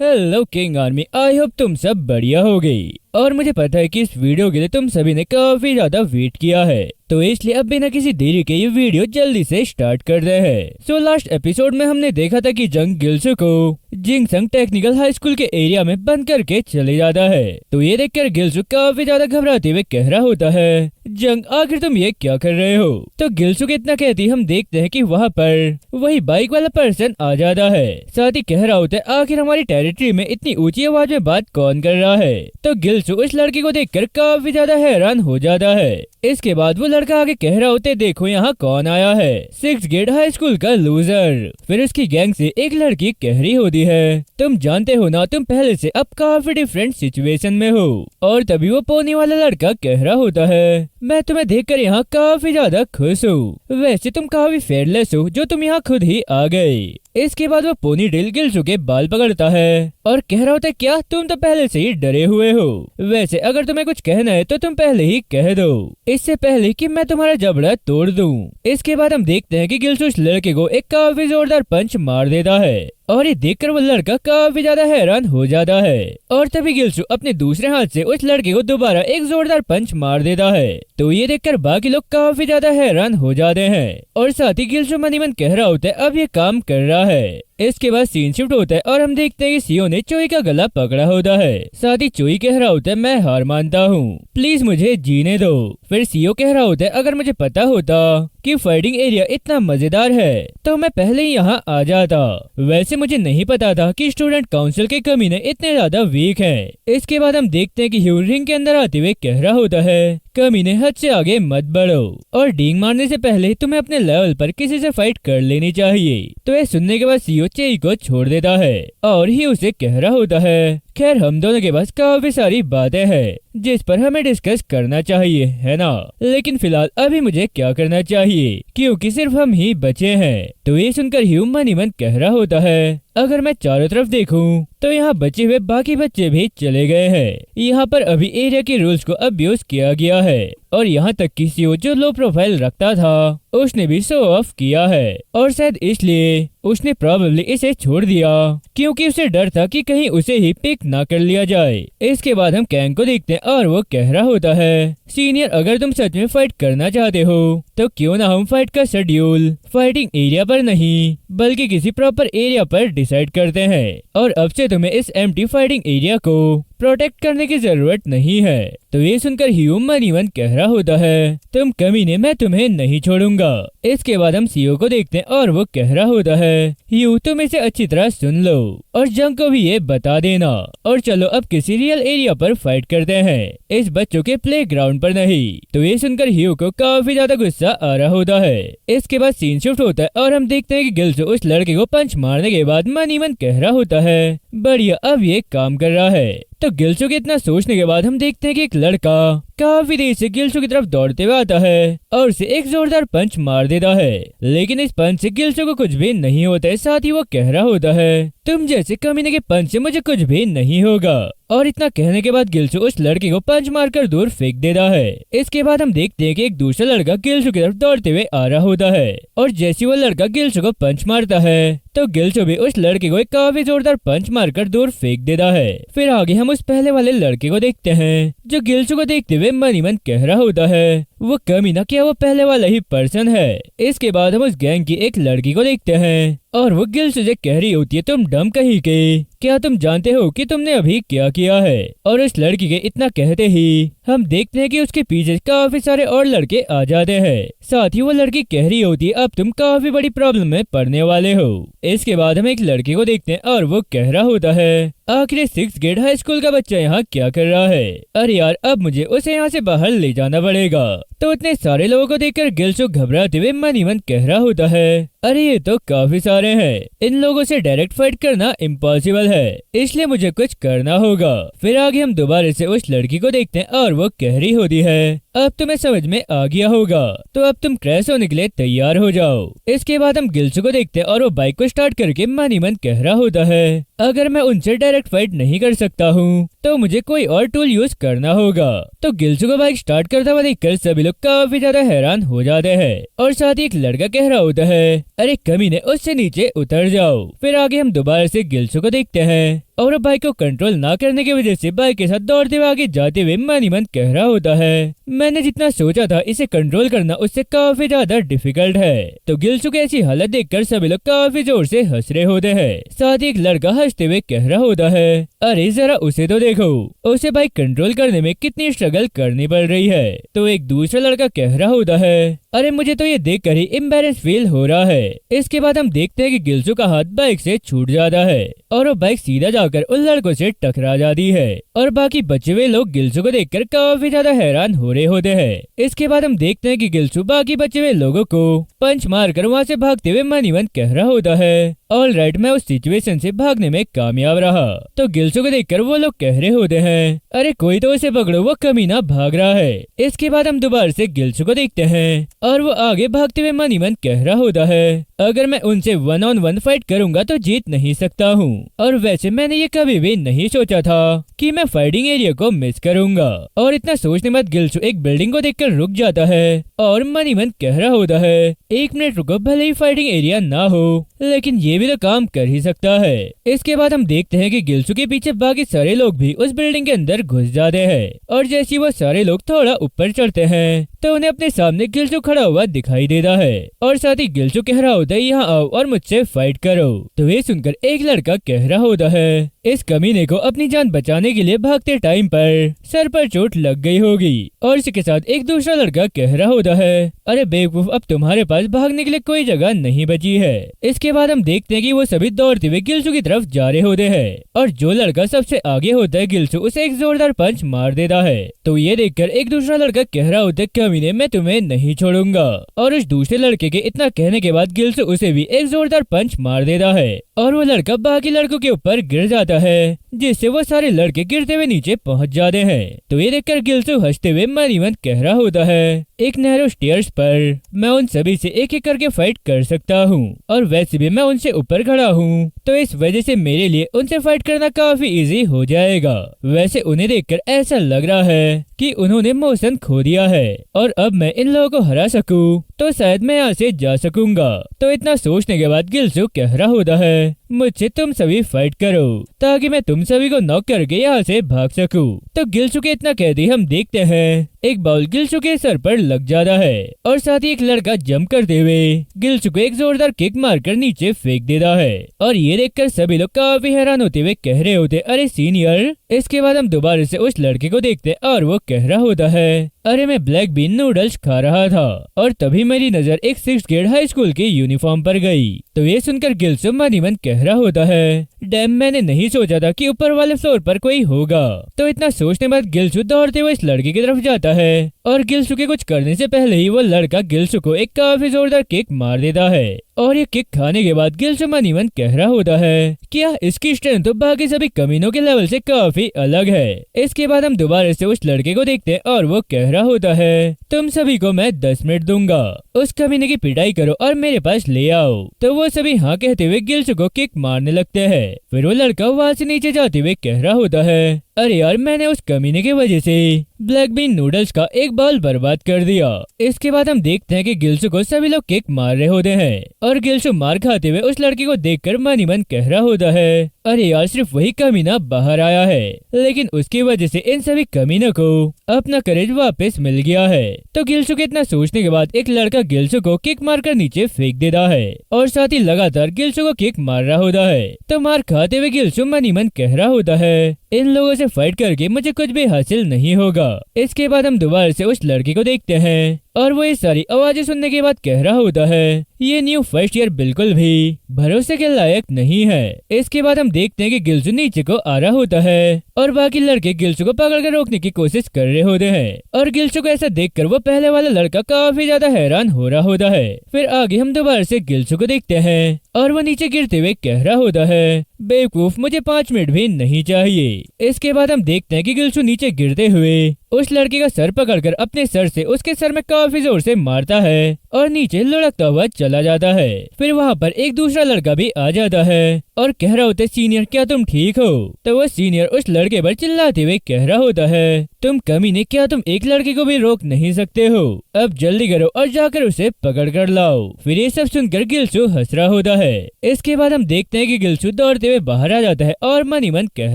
Hello king army, I hope तुम सब बढ़िया हो गई। और मुझे पता है कि इस वीडियो के लिए तुम सभी ने काफी ज्यादा वेट किया है, तो इसलिए अब बिना किसी देरी के ये वीडियो जल्दी से स्टार्ट कर रहे हैं। सो लास्ट एपिसोड में हमने देखा था कि जंग गिल्सू को जिंगसंग टेक्निकल हाई स्कूल के एरिया में बंद करके चले जाता है। तो ये देखकर गिल्सू काफी ज्यादा घबराते हुए कह रहा होता है, जंग आखिर तुम ये क्या कर रहे हो। तो गिल्सू के इतना कहती हम देखते हैं कि वहाँ पर वही बाइक वाला पर्सन आ जाता है। साथ ही कह रहा होता है, आखिर हमारी टेरिटरी में इतनी ऊंची आवाज में बात कौन कर रहा है। तो गिल्सू उस लड़के को देखकर काफी ज्यादा हैरान हो जाता है। इसके बाद वो लड़का आगे कह रहा होता है, देखो यहाँ कौन आया है, 6th ग्रेड हाई स्कूल का लूजर। फिर उसकी गैंग से एक लड़की कह रही होती है, तुम जानते हो ना, तुम पहले से अब काफी डिफरेंट सिचुएशन में हो। और तभी वो पोनी वाला लड़का कह रहा होता है, मैं तुम्हें देखकर यहाँ काफी ज्यादा खुश हूँ। वैसे तुम काफी फेयरलेस हो जो तुम यहाँ खुद ही आ गए। इसके बाद वो पोनी टेल गिल्सू के बाल पकड़ता है और कह रहा होता है, क्या तुम तो पहले से ही डरे हुए हो। वैसे अगर तुम्हें कुछ कहना है तो तुम पहले ही कह दो, इससे पहले कि मैं तुम्हारा जबड़ा तोड़ दूं। इसके बाद हम देखते हैं कि गिल्सू उस लड़के को एक काफी जोरदार पंच मार देता है और ये देखकर वो लड़का काफी ज्यादा हैरान हो जाता है। और तभी गिल्सू अपने दूसरे हाथ से उस लड़के को दोबारा एक जोरदार पंच मार देता है। तो ये देखकर बाकी लोग काफी ज्यादा हैरान हो जाते हैं और साथ ही गिल्सू मन ही मन कह रहा होता है, अब ये काम कर रहा है। इसके बाद सीन शिफ्ट होता है और हम देखते हैं कि सीओ ने चोई का गला पकड़ा होता है। साथ ही चोई कह रहा होता है, मैं हार मानता हूँ, प्लीज मुझे जीने दो। फिर सीओ कह रहा होता है, अगर मुझे पता होता कि फाइटिंग एरिया इतना मजेदार है तो मैं पहले ही यहाँ आ जाता। वैसे मुझे नहीं पता था कि स्टूडेंट काउंसिल के कमीने इतने ज्यादा वीक हैं। इसके बाद हम देखते हैं कि ह्यू रिंग के अंदर आते हुए कह रहा होता है, कमीने हद से आगे मत बढ़ो और डींग मारने से पहले तुम्हें अपने लेवल पर किसी से फाइट कर लेनी चाहिए। तो ये सुनने के बाद सीओ चेई को छोड़ देता है और ही उसे कह रहा होता है, खैर हम दोनों के पास काफी सारी बातें हैं जिस पर हमें डिस्कस करना चाहिए, है ना। लेकिन फिलहाल अभी मुझे क्या करना चाहिए, क्योंकि सिर्फ हम ही बचे हैं। तो ये सुनकर ह्यू मन ही मन कह रहा होता है, अगर मैं चारों तरफ देखूं तो यहाँ बचे हुए बाकी बच्चे भी चले गए हैं। यहाँ पर अभी एरिया के रूल्स को अब्यूज किया गया है और यहाँ तक कि सीओ जो लो प्रोफाइल रखता था उसने भी शो ऑफ किया है और शायद इसलिए उसने प्रॉबेबली इसे छोड़ दिया क्योंकि उसे डर था कि कहीं उसे ही पिक ना कर लिया जाए। इसके बाद हम कैंग को देखते हैं और वो कह रहा होता है, सीनियर अगर तुम सच में फाइट करना चाहते हो तो क्यों ना हम फाइट का शेड्यूल फाइटिंग एरिया पर नहीं बल्कि किसी प्रॉपर एरिया पर डिसाइड करते हैं और अब से तुम्हें इस एम्प्टी फाइटिंग एरिया को प्रोटेक्ट करने की जरूरत नहीं है। तो ये सुनकर ह्यू मन ही मन कह रहा होता है, तुम कमीने, मैं तुम्हें नहीं छोड़ूंगा। इसके बाद हम सीओ को देखते हैं और वो कह रहा होता है, ह्यू तुम इसे अच्छी तरह सुन लो और जंग को भी ये बता देना और चलो अब किसी रियल एरिया पर फाइट करते हैं, इस बच्चों के प्लेग्राउंड पर नहीं। तो ये सुनकर ह्यू को काफी ज्यादा गुस्सा आ रहा होता है। इसके बाद सीन शिफ्ट होता है और हम देखते हैं कि गिल्सू उस लड़के को पंच मारने के बाद मन ही मन कह रहा होता है, बढ़िया अब ये काम कर रहा है। तो गिल्सू के इतना सोचने के बाद हम देखते हैं कि एक लड़का काफी देर से गिल्सू की तरफ दौड़ते हुए आता है और उसे एक जोरदार पंच मार देता है, लेकिन इस पंच से गिल्सू को कुछ भी नहीं होता है। साथ ही वो कह रहा होता है, तुम जैसे कमीने के पंच से मुझे कुछ भी नहीं होगा। और इतना कहने के बाद गिल्सू उस लड़के को पंच मारकर दूर फेंक देता है। इसके बाद हम देखते हैं कि एक दूसरा लड़का गिल्सू की तरफ दौड़ते हुए आ रहा होता है और जैसे वो लड़का गिल्सू को पंच मारता है तो गिल्सू भी उस लड़के को एक काफी जोरदार पंच मारकर दूर फेंक देता है। फिर आगे हम उस पहले वाले लड़के को देखते हैं जो गिल्सू को देखते हुए मन ही मन कह रहा होता है, वो कमीना क्या वो पहले वाला ही पर्सन है। इसके बाद हम उस गैंग की एक लड़की को देखते हैं और वो गिल्सू से कह रही होती है, तुम डम कहीं के, क्या तुम जानते हो कि तुमने अभी क्या किया है। और उस लड़की के इतना कहते ही हम देखते हैं कि उसके पीछे काफी सारे और लड़के आ जाते हैं। साथ ही वो लड़की कह रही होती है, अब तुम काफी बड़ी प्रॉब्लम में पड़ने वाले हो। इसके बाद हम एक लड़के को देखते हैं और वो कह रहा होता है, आखिर 6th ग्रेड हाई स्कूल का बच्चा यहाँ क्या कर रहा है, अरे यार अब मुझे उसे यहाँ से बाहर ले जाना पड़ेगा। तो इतने सारे लोगों को देखकर गिल्सू घबराते हुए मन ही मन कह रहा होता है, अरे ये तो काफी सारे हैं, इन लोगों से डायरेक्ट फाइट करना इम्पॉसिबल है, इसलिए मुझे कुछ करना होगा। फिर आगे हम दोबारा से उस लड़की को देखते हैं और वो कह रही होती है, अब तुम्हें समझ में आ गया होगा तो अब तुम क्रैश होने के लिए तैयार हो जाओ। इसके बाद हम गिल्सू को देखते हैं और वो बाइक को स्टार्ट करके मन ही मन कह रहा होता है, अगर मैं उनसे डायरेक्ट फाइट नहीं कर सकता हूँ तो मुझे कोई और टूल यूज करना होगा। तो गिल्सू को बाइक स्टार्ट करता हुआ देखकर सभी लोग काफी ज्यादा हैरान हो जाते हैं और साथ ही एक लड़का कह रहा होता है, अरे कमीने उससे नीचे उतर जाओ। फिर आगे हम दोबारा से गिल्सू को देखते हैं और बाइक को कंट्रोल ना करने की वजह से बाइक के साथ दौड़ते हुए आगे जाते हुए मन ही मन कह रहा होता है, मैंने जितना सोचा था इसे कंट्रोल करना उससे काफी ज्यादा डिफिकल्ट है। तो गिलसु की ऐसी हालत देखकर सभी लोग काफी जोर से हंस रहे होते हैं। साथ ही एक लड़का हंसते हुए कह रहा होता है, अरे जरा उसे तो देखो, उसे बाइक कंट्रोल करने में कितनी स्ट्रगल करनी पड़ रही है। तो एक दूसरा लड़का कह रहा होता है, अरे मुझे तो ये देखकर ही एम्बैरेस फील हो रहा है। इसके बाद हम देखते हैं कि गिलसु का हाथ बाइक से छूट जाता है और वो बाइक सीधा जाकर उन लड़कों से टकरा जाती है और बाकी बचे हुए लोग गिलसु को देखकर काफी ज्यादा हैरान हो रहे होते हैं। इसके बाद हम देखते हैं कि गिलसु बाकी बचे हुए लोगों को पंच मारकर वहाँ से भागते हुए मन ही मन कह रहा होता है, ऑल राइट, मैं उस सिचुएशन से भागने में कामयाब रहा। तो गिलसु को देखकर वो लोग कह रहे होते हैं, अरे कोई तो उसे पकड़ो, वो कमीना भाग रहा है। इसके बाद हम दोबारा से गिलसु को देखते हैं और वो आगे भागते हुए मन ही मन कह रहा होता है, अगर मैं उनसे 1-on-1 फाइट करूंगा तो जीत नहीं सकता हूँ। और वैसे मैंने ये कभी भी नहीं सोचा था कि मैं फाइटिंग एरिया को मिस करूंगा। और इतना सोचने बाद गिलसु एक बिल्डिंग को देखकर रुक जाता है और मन ही मन कह रहा होता है, 1 मिनट रुको, भले ही फाइटिंग एरिया ना हो लेकिन ये भी तो काम कर ही सकता है। इसके बाद हम देखते हैं कि गिलसु के पीछे बाकी सारे लोग भी उस बिल्डिंग के अंदर घुस जाते हैं और जैसे वो सारे लोग थोड़ा ऊपर चढ़ते हैं तो उन्हें अपने सामने गिलसु खड़ा हुआ दिखाई देता है और साथ ही गिलसु कह रहा होता है, यहाँ आओ और मुझसे फाइट करो। तो ये सुनकर एक लड़का कह रहा होता है, इस कमीने को अपनी जान बचाने के लिए भागते टाइम पर सर पर चोट लग गई होगी। और इसके साथ एक दूसरा लड़का कह रहा होता है, अरे बेवकूफ, अब तुम्हारे पास भागने के लिए कोई जगह नहीं बची है। इसके बाद हम देखते हैं कि वो सभी दौड़ते हुए गिलसु की तरफ जा रहे होते हैं और जो लड़का सबसे आगे होता है गिलसु उसे एक जोरदार पंच मार देता है। तो ये देखकर एक दूसरा लड़का कह रहा होता है, कमीने, मैं तुम्हें नहीं छोड़ूंगा। और उस दूसरे लड़के के इतना कहने के बाद गिलसु उसे भी एक जोरदार पंच मार देता है और वो लड़का बाकी लड़कों के ऊपर गिर जाता है जिससे वो सारे लड़के गिरते हुए नीचे पहुंच जाते हैं। तो ये देखकर गिलसु हंसते हुए मन ही मन कह रहा होता है, एक नैरो स्टेयर्स पर मैं उन सभी से एक एक करके फाइट कर सकता हूँ और वैसे भी मैं उनसे ऊपर खड़ा हूँ, तो इस वजह से मेरे लिए उनसे फाइट करना काफी इजी हो जाएगा। वैसे उन्हें देखकर ऐसा लग रहा है कि उन्होंने मोशन खो दिया है और अब मैं इन लोगों को हरा सकूं तो शायद मैं यहाँ से जा सकूंगा। तो इतना सोचने के बाद गिलसु कह रहा होता है, मुझसे तुम सभी फाइट करो ताकि मैं तुम सभी को नॉक करके यहाँ से भाग सकूं। तो गिलसु के इतना कहते हम देखते हैं एक बाउल गिलसु के सर पर लग जाता है और साथ ही एक लड़का जंप करते हुए गिलसु को एक जोरदार किक मारकर नीचे फेंक देता है और ये देखकर सभी लोग काफी हैरान होते हुए कह रहे होते, अरे सीनियर। इसके बाद हम दोबारा से उस लड़के को देखते और वो कह रहा होता है, अरे मैं ब्लैक बीन नूडल्स खा रहा था और तभी मेरी नजर एक 6th ग्रेड हाई स्कूल की यूनिफॉर्म पर गई। तो ये सुनकर गिलसु मन ही मन कह रहा होता है, डैम, मैंने नहीं सोचा था कि ऊपर वाले फ्लोर पर कोई होगा। तो इतना सोचने बाद गिलसु दौड़ते हुए इस लड़के की तरफ जाता है और गिलसु के कुछ करने से पहले ही वो लड़का गिलसु को एक काफी जोरदार किक मार देता है और ये किक खाने के बाद गिलसु मन ही मन कह रहा होता है, क्या इसकी स्ट्रेंथ तो बाकी सभी कमीनों के लेवल से काफी अलग है। इसके बाद हम दोबारा से उस लड़के को देखते हैं और वो कह रहा होता है, तुम सभी को मैं 10 मिनट दूंगा, उस कमीने की पिटाई करो और मेरे पास ले आओ। तो वो सभी हाँ कहते हुए गिलसु को किक मारने लगते हैं। फिर वो लड़का वहाँ से नीचे जाते हुए कह रहा होता है, अरे यार, मैंने उस कमीने की वजह से ब्लैक बीन नूडल्स का एक बाउल बर्बाद कर दिया। इसके बाद हम देखते हैं कि गिलसु को सभी लोग किक मार रहे होते हैं और गिलसु मार खाते हुए उस लड़के को देखकर मन ही मन कह रहा होता है, अरे यार, सिर्फ वही कमीना बाहर आया है लेकिन उसकी वजह से इन सभी कमीनों को अपना करेज वापस मिल गया है। तो गिलसु के इतना सोचने के बाद एक लड़का गिलसु को किक मारकर नीचे फेंक देता है और साथ ही लगातार गिलसु को किक मार रहा होता है। तो मार खाते हुए गिलसु मन ही मन कह रहा होता है, इन लोगों से फाइट करके मुझे कुछ भी हासिल नहीं होगा। इसके बाद हम दोबारा से उस लड़के को देखते हैं और वो ये सारी आवाजें सुनने के बाद कह रहा होता है, ये न्यू फर्स्ट ईयर बिल्कुल भी भरोसे के लायक नहीं है। इसके बाद हम देखते हैं कि गिलसु नीचे को आ रहा होता है और बाकी लड़के गिलसु को पकड़कर रोकने की कोशिश कर रहे होते हैं और गिलसु को ऐसा देखकर वो पहले वाला लड़का काफी ज्यादा हैरान हो रहा होता है। फिर आगे हम दोबारा से गिलसु को देखते हैं और वो नीचे गिरते हुए कह रहा होता है, बेवकूफ, मुझे 5 मिनट भी नहीं चाहिए। इसके बाद हम देखते हैं कि गिलसु नीचे गिरते हुए उस लड़के का सर पकड़कर अपने सर से उसके सर में काफी जोर से मारता है और नीचे लुढ़कता हुआ चला जाता है। फिर वहाँ पर एक दूसरा लड़का भी आ जाता है और कह रहा होता है, सीनियर क्या तुम ठीक हो? तो वो सीनियर उस लड़के पर चिल्लाते हुए कह रहा होता है, तुम कमीने, क्या तुम एक लड़के को भी रोक नहीं सकते हो? अब जल्दी करो और जाकर उसे पकड़ कर लाओ। फिर ये सब सुनकर गिलसू हंस रहा होता है। इसके बाद हम देखते हैं कि गिलसू दौड़ते हुए बाहर आ जाता है और मन ही मन कह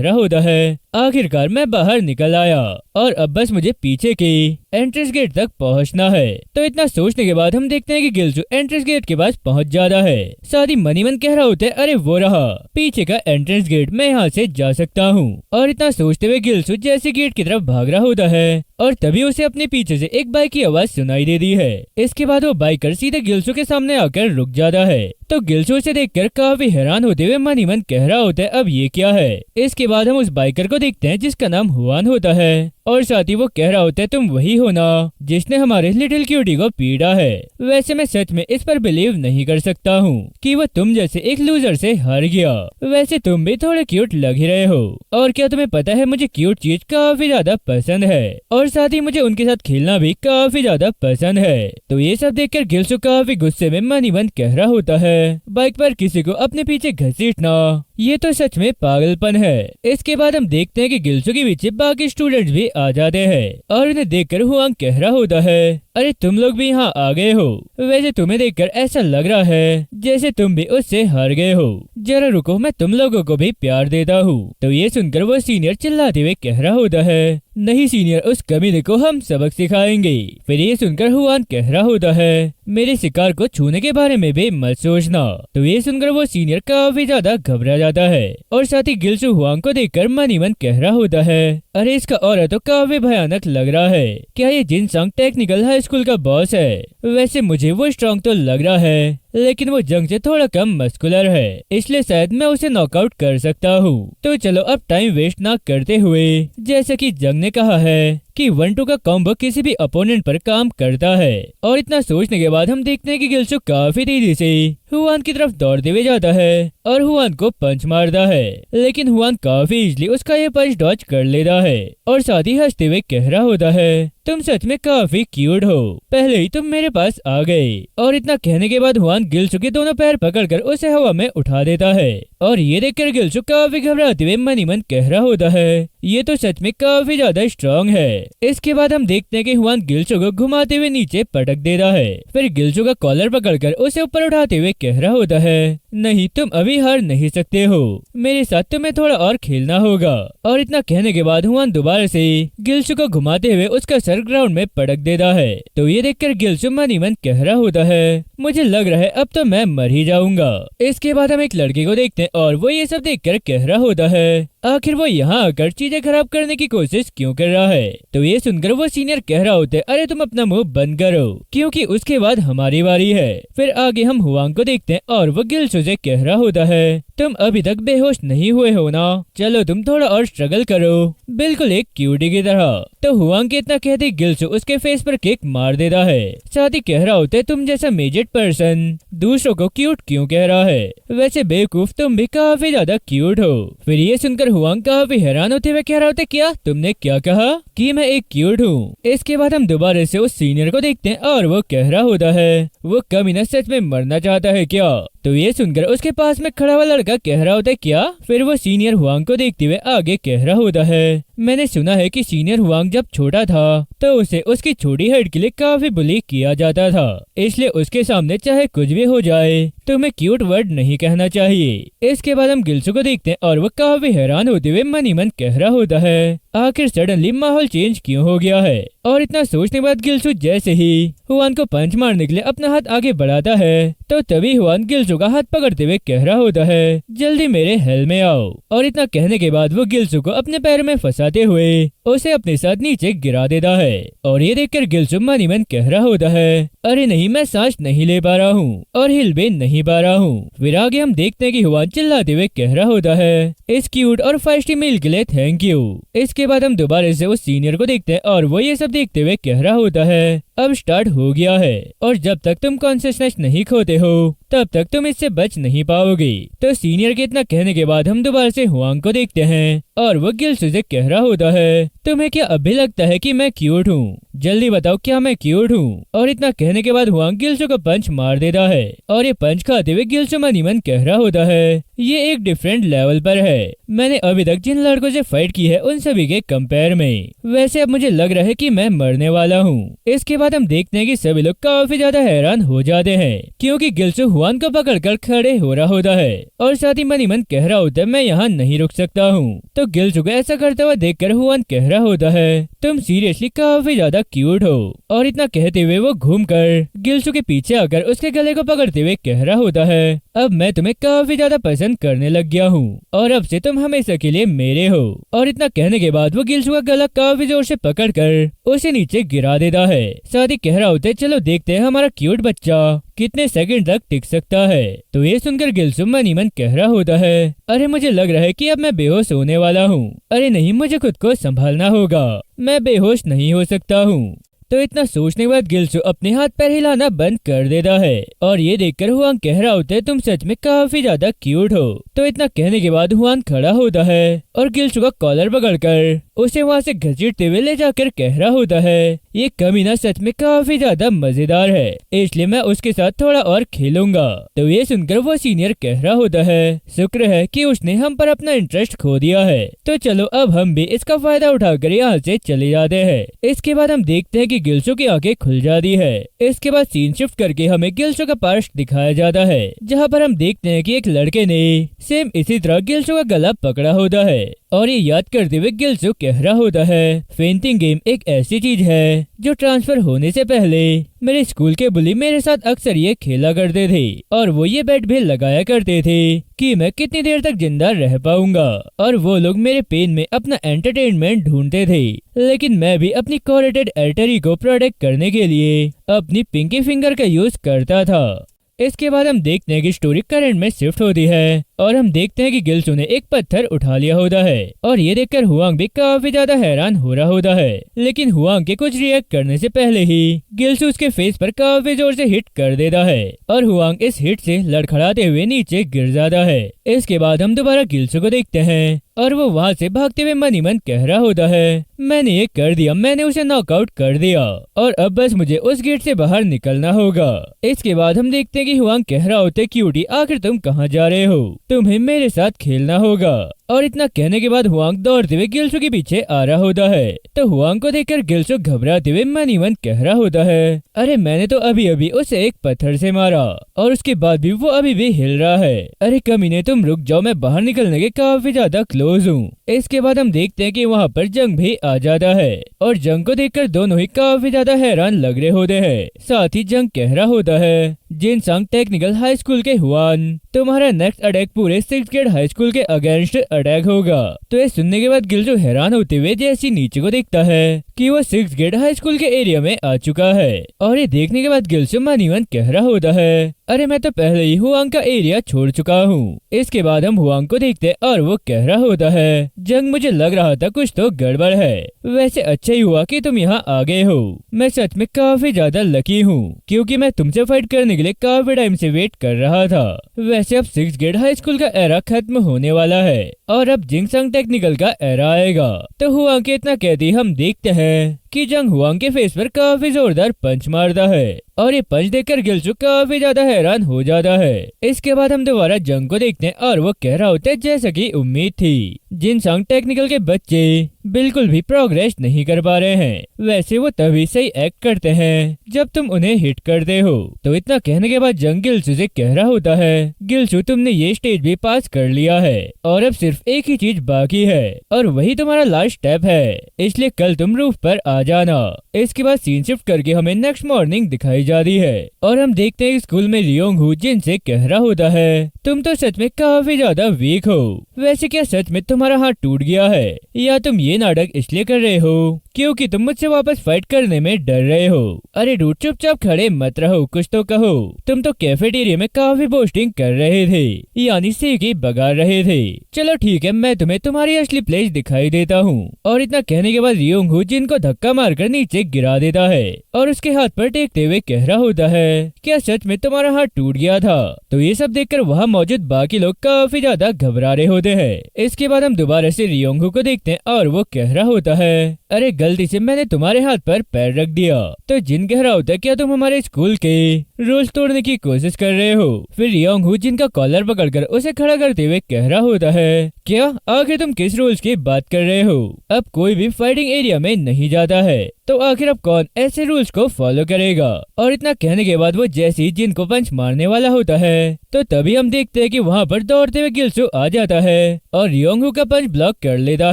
रहा होता है, आखिरकार मैं बाहर निकल आया और अब बस मुझे पीछे की एंट्रेंस गेट तक पहुंचना है। तो इतना सोचने के बाद हम देखते हैं कि गिलसू एंट्रेंस गेट के पास पहुंच जाता है। साथ ही मन कह रहा होता है, अरे वो रहा पीछे का एंट्रेंस गेट, मैं यहाँ से जा सकता हूँ। और इतना सोचते हुए गिलसू जैसे गेट की तरफ भाग रहा होता है और तभी उसे अपने पीछे से एक बाइक की आवाज सुनाई देती है। इसके बाद वो बाइकर सीधे गिलसू के सामने आकर रुक जाता है। तो गिलसू उसे देखकर काफी हैरान होते हुए मन ही मन कह रहा होता है, अब ये क्या है? इसके बाद हम उस बाइकर को देखते हैं जिसका नाम हुआन होता है और साथ ही वो कह रहा होता है, तुम वही हो ना जिसने हमारे लिटिल क्यूटी को पीटा है? वैसे मैं सच में इस पर बिलीव नहीं कर सकता हूँ कि वो तुम जैसे एक लूजर से हार गया। वैसे तुम भी थोड़े क्यूट लग ही रहे हो। और क्या तुम्हें पता है, मुझे क्यूट चीज काफी ज्यादा पसंद है और साथ ही मुझे उनके साथ खेलना भी काफी ज्यादा पसंद है। तो ये सब देखकर गिलसू काफी गुस्से में मन ही मन कह रहा होता है, बाइक पर किसी को अपने पीछे घसीटना, ये तो सच में पागलपन है। इसके बाद हम देखते हैं कि गिलसू के पीछे बाकी स्टूडेंट्स भी आ जाते हैं और उन्हें देखकर हुआंग कह रहा होता है, अरे तुम लोग भी यहाँ आ गए हो। वैसे तुम्हें देखकर ऐसा लग रहा है जैसे तुम भी उससे हार गए हो। जरा रुको, मैं तुम लोगों को भी प्यार देता हूँ। तो ये सुनकर वो सीनियर चिल्लाते हुए कह रहा होता है, नहीं सीनियर, उस कमीने को हम सबक सिखाएंगे। फिर ये सुनकर हुआन कह रहा होता है, मेरे शिकार को छूने के बारे में भी मत सोचना। तो ये सुनकर वो सीनियर काफी ज्यादा घबरा जाता है और साथ ही गिलसू हुआंग को देखकर मन ही मन कह रहा होता है, अरे इसका ऑरा तो काफी भयानक लग रहा है। क्या ये जिनसंग टेक्निकल हाई स्कूल का बॉस है? वैसे मुझे वो स्ट्रॉन्ग तो लग रहा है, लेकिन वो जंग से थोड़ा कम मस्कुलर है, इसलिए शायद मैं उसे नॉकआउट कर सकता हूँ। तो चलो अब टाइम वेस्ट ना करते हुए, जैसे कि जंग ने कहा है कि 1-2 का कॉम्बो किसी भी अपोनेंट पर काम करता है। और इतना सोचने के बाद हम देखते हैं कि गिलसू काफी तेजी से हुआन की तरफ दौड़ते हुए जाता है और हुआन को पंच मारता है, लेकिन हुआन काफी इजीली उसका ये पंच डॉज कर लेता है और साथ ही हंसते हुए कह रहा होता है, तुम सच में काफी क्यूट हो, पहले ही तुम मेरे पास आ गए। और इतना कहने के बाद हुआन गिलसू के दोनों पैर पकड़कर उसे हवा में उठा देता है और ये देखकर गिलसू काफी घबराते हुए मन ही मन कह रहा होता है, ये तो सच में काफी ज्यादा स्ट्रॉन्ग है। इसके बाद हम देखते हैं कि हुआन गिलसू को घुमाते हुए नीचे पटक देता है। फिर गिलसू का कॉलर पकड़कर उसे ऊपर उठाते हुए कह रहा होता है, नहीं तुम अभी हार नहीं सकते हो, मेरे साथ तुम्हें थोड़ा और खेलना होगा। और इतना कहने के बाद हुआन दोबारा से गिलसू को घुमाते हुए उसका सर ग्राउंड में पटक देता है। तो ये देखकर गिलसू मन ही मन कह रहा होता है, मुझे लग रहा है अब तो मैं मर ही जाऊंगा। इसके बाद हम एक लड़के को देखते हैं और वो ये सब देखकर कह रहा होता है, आखिर वो यहाँ आकर चीजें खराब करने की कोशिश क्यों कर रहा है? तो ये सुनकर वो सीनियर कह रहा होता है, अरे तुम अपना मुंह बंद करो क्योंकि उसके बाद हमारी बारी है। फिर आगे हम हुआंग को देखते हैं और वो गिलसू से कह रहा होता है, तुम अभी तक बेहोश नहीं हुए हो ना, चलो तुम थोड़ा और स्ट्रगल करो, बिल्कुल एक क्यूटी की तरह। तो हुआंग के इतना कहते गिलसू उसके फेस पर किक मार देता है। साथ ही कह रहा होता है, तुम जैसा मेजेड पर्सन दूसरों को क्यूट क्यों कह रहा है? वैसे बेवकूफ, तुम भी काफी ज्यादा क्यूट हो। फिर ये सुनकर हुआंग काफी हैरान होते हुए कह रहा होता है, क्या तुमने क्या कहा कि मैं एक क्यूट हूँ? इसके बाद हम दोबारा से उस सीनियर को देखते हैं और वो कह रहा होता है, वो कमीना सच में मरना चाहता है क्या? तो ये सुनकर उसके पास में खड़ा हुआ लड़का कह रहा होता है, क्या? फिर वो सीनियर हुआंग को देखते हुए आगे कह रहा होता है, मैंने सुना है कि सीनियर हुआंग जब छोटा था तो उसे उसकी छोटी हाइट के लिए काफी बुली किया जाता था, इसलिए उसके सामने चाहे कुछ भी हो जाए तुम्हें क्यूट वर्ड नहीं कहना चाहिए। इसके बाद हम गिलसू को देखते हैं और वो काफी हैरान होते हुए मन ही मन कह रहा होता है, आखिर सडनली माहौल चेंज क्यों हो गया है? और इतना सोचने के बाद गिलसू जैसे ही हुआन को पंच मारने के लिए अपना हाथ आगे बढ़ाता है तो तभी हुआन गिलसू का हाथ पकड़ते हुए कह रहा होता है, जल्दी मेरे हेल में आओ। और इतना कहने के बाद वो गिलसू को अपने पैर में फंसाते हुए उसे अपने साथ नीचे गिरा देता है। और ये देखकर गिलसू मन ही मन कह रहा होता है, अरे नहीं, मैं सांस नहीं ले पा रहा हूँ और हिल भी नहीं पा रहा हूँ। फिर आगे हम देखते हैं कि हुआन चिल्लाते हुए कह रहा होता है, इस क्यूट और फाइस्टी मील के लिए थैंक यू। इसके बाद हम दोबारा से उस सीनियर को देखते हैं और वो ये सब देखते हुए कह रहा होता है, अब स्टार्ट हो गया है और जब तक तुम कॉन्शियसनेस नहीं खोते हो तब तक तुम इससे बच नहीं पाओगी। तो सीनियर के इतना कहने के बाद हम दोबारा से हुआंग को देखते हैं और वो गिल्सू से कह रहा होता है, तुम्हें क्या अभी लगता है कि मैं क्यूट हूँ? जल्दी बताओ क्या मैं क्यूट हूँ? और इतना कहने के बाद हुआंग गिल्सू को पंच मार देता है और ये पंच खाते हुए गिल्सू मन ही मन कह रहा होता है, ये एक डिफरेंट लेवल पर है। मैंने अभी तक जिन लड़कों से फाइट की है उन सभी के कंपेयर में। वैसे अब मुझे लग रहा है कि मैं मरने वाला हूँ। इसके बाद हम देखते हैं कि सभी लोग काफी ज्यादा हैरान हो जाते हैं क्योंकि गिल्सू हुआंग को पकड़कर खड़े हो रहा होता है और साथ ही मन ही मन कह रहा होता है, मैं यहाँ नहीं रुक सकता हूँ। तो गिल्सू को ऐसा करता हुआ देखकर हुआंग कह रहा होता है, तुम सीरियसली काफी ज्यादा क्यूट हो। और इतना कहते हुए वो घूमकर गिल्सू के पीछे आकर उसके गले को पकड़ते हुए कह रहा होता है, अब मैं तुम्हें काफी ज्यादा पसंद करने लग गया हूँ और अब से तुम हमेशा के लिए मेरे हो। और इतना कहने के बाद वो गिल्सू का गला काफी जोर से पकड़कर उसे नीचे गिरा देता है। साथ ही कह रहा होता है, चलो देखते हैं हमारा क्यूट बच्चा कितने सेकंड तक टिक सकता है। तो ये सुनकर गिल्सू मन ही मन कह रहा होता है, अरे मुझे लग रहा है कि अब मैं बेहोश होने वाला हूँ। अरे नहीं, मुझे खुद को संभालना होगा, मैं बेहोश नहीं हो सकता हूँ। तो इतना सोचने के बाद गिल्सू अपने हाथ पैर हिलाना बंद कर देता है और ये देखकर हुआंग कह रहा होता है, तुम सच में काफी ज्यादा क्यूट हो। तो इतना कहने के बाद हुआंग खड़ा होता है और गिल्सू का कॉलर पकड़कर उसे वहाँ से घसीटते हुए ले जाकर कह रहा होता है, ये कमीना सच में काफी ज्यादा मजेदार है, इसलिए मैं उसके साथ थोड़ा और खेलूंगा। तो ये सुनकर वो सीनियर कह रहा होता है, शुक्र है कि उसने हम पर अपना इंटरेस्ट खो दिया है। तो चलो अब हम भी इसका फायदा उठाकर यहाँ से चले जाते हैं। इसके बाद हम देखते हैं कि गिल्सू की आंखें खुल जाती है। इसके बाद सीन शिफ्ट करके हमें गिल्सू का पास्ट दिखाया जाता है जहाँ पर हम देखते हैं कि एक लड़के ने सेम इसी तरह गिल्सू का गला पकड़ा होता है और ये याद करते हुए गिल्सू कह रहा होता है, फेंटिंग गेम एक ऐसी चीज है जो ट्रांसफर होने से पहले मेरे स्कूल के बुली मेरे साथ अक्सर ये खेला करते थे और वो ये बेट भी लगाया करते थे कि मैं कितनी देर तक जिंदा रह पाऊंगा और वो लोग मेरे पेन में अपना एंटरटेनमेंट ढूंढते थे, लेकिन मैं भी अपनी कोरेटेड आर्टरी को प्रोटेक्ट करने के लिए अपनी पिंकी फिंगर का यूज करता था। इसके बाद हम देखते हैं कि स्टोरी करंट में शिफ्ट होती है और हम देखते हैं कि गिल्सू ने एक पत्थर उठा लिया होता है और ये देखकर हुआंग भी काफी ज्यादा हैरान हो रहा होता है, लेकिन हुआंग के कुछ रिएक्ट करने से पहले ही गिल्सू उसके फेस पर काफी जोर से हिट कर देता है और हुआंग इस हिट से लड़खड़ाते हुए नीचे गिर जाता है। इसके बाद हम दोबारा गिल्सू को देखते हैं और वो वहाँ से भागते हुए मन ही मन कह रहा होता है, मैंने ये कर दिया, मैंने उसे नॉकआउट कर दिया और अब बस मुझे उस गेट से बाहर निकलना होगा। इसके बाद हम देखते हैं कि हुआंग कह रहा होता है, क्यूटी आखिर तुम कहाँ जा रहे हो, तुम्हें मेरे साथ खेलना होगा। और इतना कहने के बाद हुआंग दौड़ते हुए गिल्सू के पीछे आ रहा होता है। तो हुआंग को देखकर गिल्सू घबराते हुए मन ही मन कह रहा होता है, अरे मैंने तो अभी अभी उसे एक पत्थर से मारा और उसके बाद भी वो अभी भी हिल रहा है। अरे कमीने तुम रुक जाओ, मैं बाहर निकलने के काफी ज्यादा क्लोज हूँ। इसके बाद हम देखते हैं कि वहाँ पर जंग भी आ जाता है और जंग को देखकर दोनों ही काफी ज्यादा हैरान लग रहे होते हैं। साथ ही जंग कह रहा होता है, जिनसंग टेक्निकल हाई स्कूल के हुआन, तुम्हारा नेक्स्ट अटैक पूरे 6th ग्रेड हाई स्कूल के अगेंस्ट अटैक होगा। तो ये सुनने के बाद गिल्सू हैरान होते हुए जैसे नीचे को देखता है कि वो 6th ग्रेड हाई स्कूल के एरिया में आ चुका है और ये देखने के बाद गिल्सू मन ही मन कह रहा होता है, अरे मैं तो पहले ही हुआंग का एरिया छोड़ चुका हूँ। इसके बाद हम हुआंग को देखते हैं और वो कह रहा होता है, जंग मुझे लग रहा था कुछ तो गड़बड़ है, वैसे अच्छा ही हुआ कि तुम यहाँ आ गए हो। मैं सच में काफी ज्यादा लकी हूँ क्योंकि मैं तुमसे फाइट करने के लिए काफी टाइम से वेट कर रहा था। वैसे अब 6th ग्रेड हाई स्कूल का एरा खत्म होने वाला है और अब जिनसंग टेक्निकल का एरा आएगा। तो हुआंग के इतना कहते हम देखते हैं कि जंग हुआंग के फेस पर काफी जोरदार पंच मारता है और ये पंच देखकर गिल्सू काफी ज्यादा हैरान हो जाता है। इसके बाद हम दोबारा जंग को देखते हैं और वो कह रहा होता है, जैसा कि उम्मीद थी, जिनसंग टेक्निकल के बच्चे बिल्कुल भी प्रोग्रेस नहीं कर पा रहे हैं। वैसे वो तभी सही एक्ट करते हैं जब तुम उन्हें हिट करते हो। तो इतना कहने के बाद जंग गिल्सू से कह रहा होता है, गिल्सू तुमने ये स्टेज भी पास कर लिया है और अब सिर्फ एक ही चीज बाकी है और वही तुम्हारा लास्ट स्टेप है, इसलिए कल तुम रूफ पर आ जाना। इसके बाद सीन शिफ्ट करके हमें नेक्स्ट मॉर्निंग दिखाई जाती है और हम देखते हैं स्कूल में रियोंग हु जिनसे कह रहा होता है, तुम तो सच में काफी ज्यादा वीक हो। वैसे क्या सच में तुम्हारा हाथ टूट गया है या तुम ये नाटक इसलिए कर रहे हो क्योंकि तुम मुझसे वापस फाइट करने में डर रहे हो। अरे डूड चुपचाप खड़े मत रहो, कुछ तो कहो। तुम तो कैफेटेरिया में काफी बोस्टिंग कर रहे थे, यानी सीखी बगा रहे थे। चलो ठीक है, मैं तुम्हें तुम्हारी असली प्लेस दिखाई देता हूँ। और इतना कहने के बाद रियोंग जिनको धक्का मारकर नीचे गिरा देता है और उसके हाथ पर टेकते हुए कह रहा होता है, क्या सच में तुम्हारा हाथ टूट गया था? तो ये सब देखकर वहाँ मौजूद बाकी लोग काफी ज्यादा घबरा रहे होते हैं। इसके बाद हम दोबारा से रियोंग को देखते हैं और वो कह रहा होता है, अरे गलती से मैंने तुम्हारे हाथ पर पैर रख दिया। तो जिन कह रहा होता है, क्या तुम हमारे स्कूल के रूल्स तोड़ने की कोशिश कर रहे हो? फिर रियोंग जिनका कॉलर पकड़कर उसे खड़ा करते हुए कह रहा होता है, क्या आखिर तुम किस रूल्स की बात कर रहे हो? अब कोई भी फाइटिंग एरिया में नहीं जाता है, तो आखिर अब कौन ऐसे रूल्स को फॉलो करेगा? और इतना कहने के बाद वो जैसे ही जिनको पंच मारने वाला होता है, तो तभी हम देखते हैं कि वहाँ पर दौड़ते हुए गिल्सू आ जाता है और रियोंग का पंच ब्लॉक कर लेता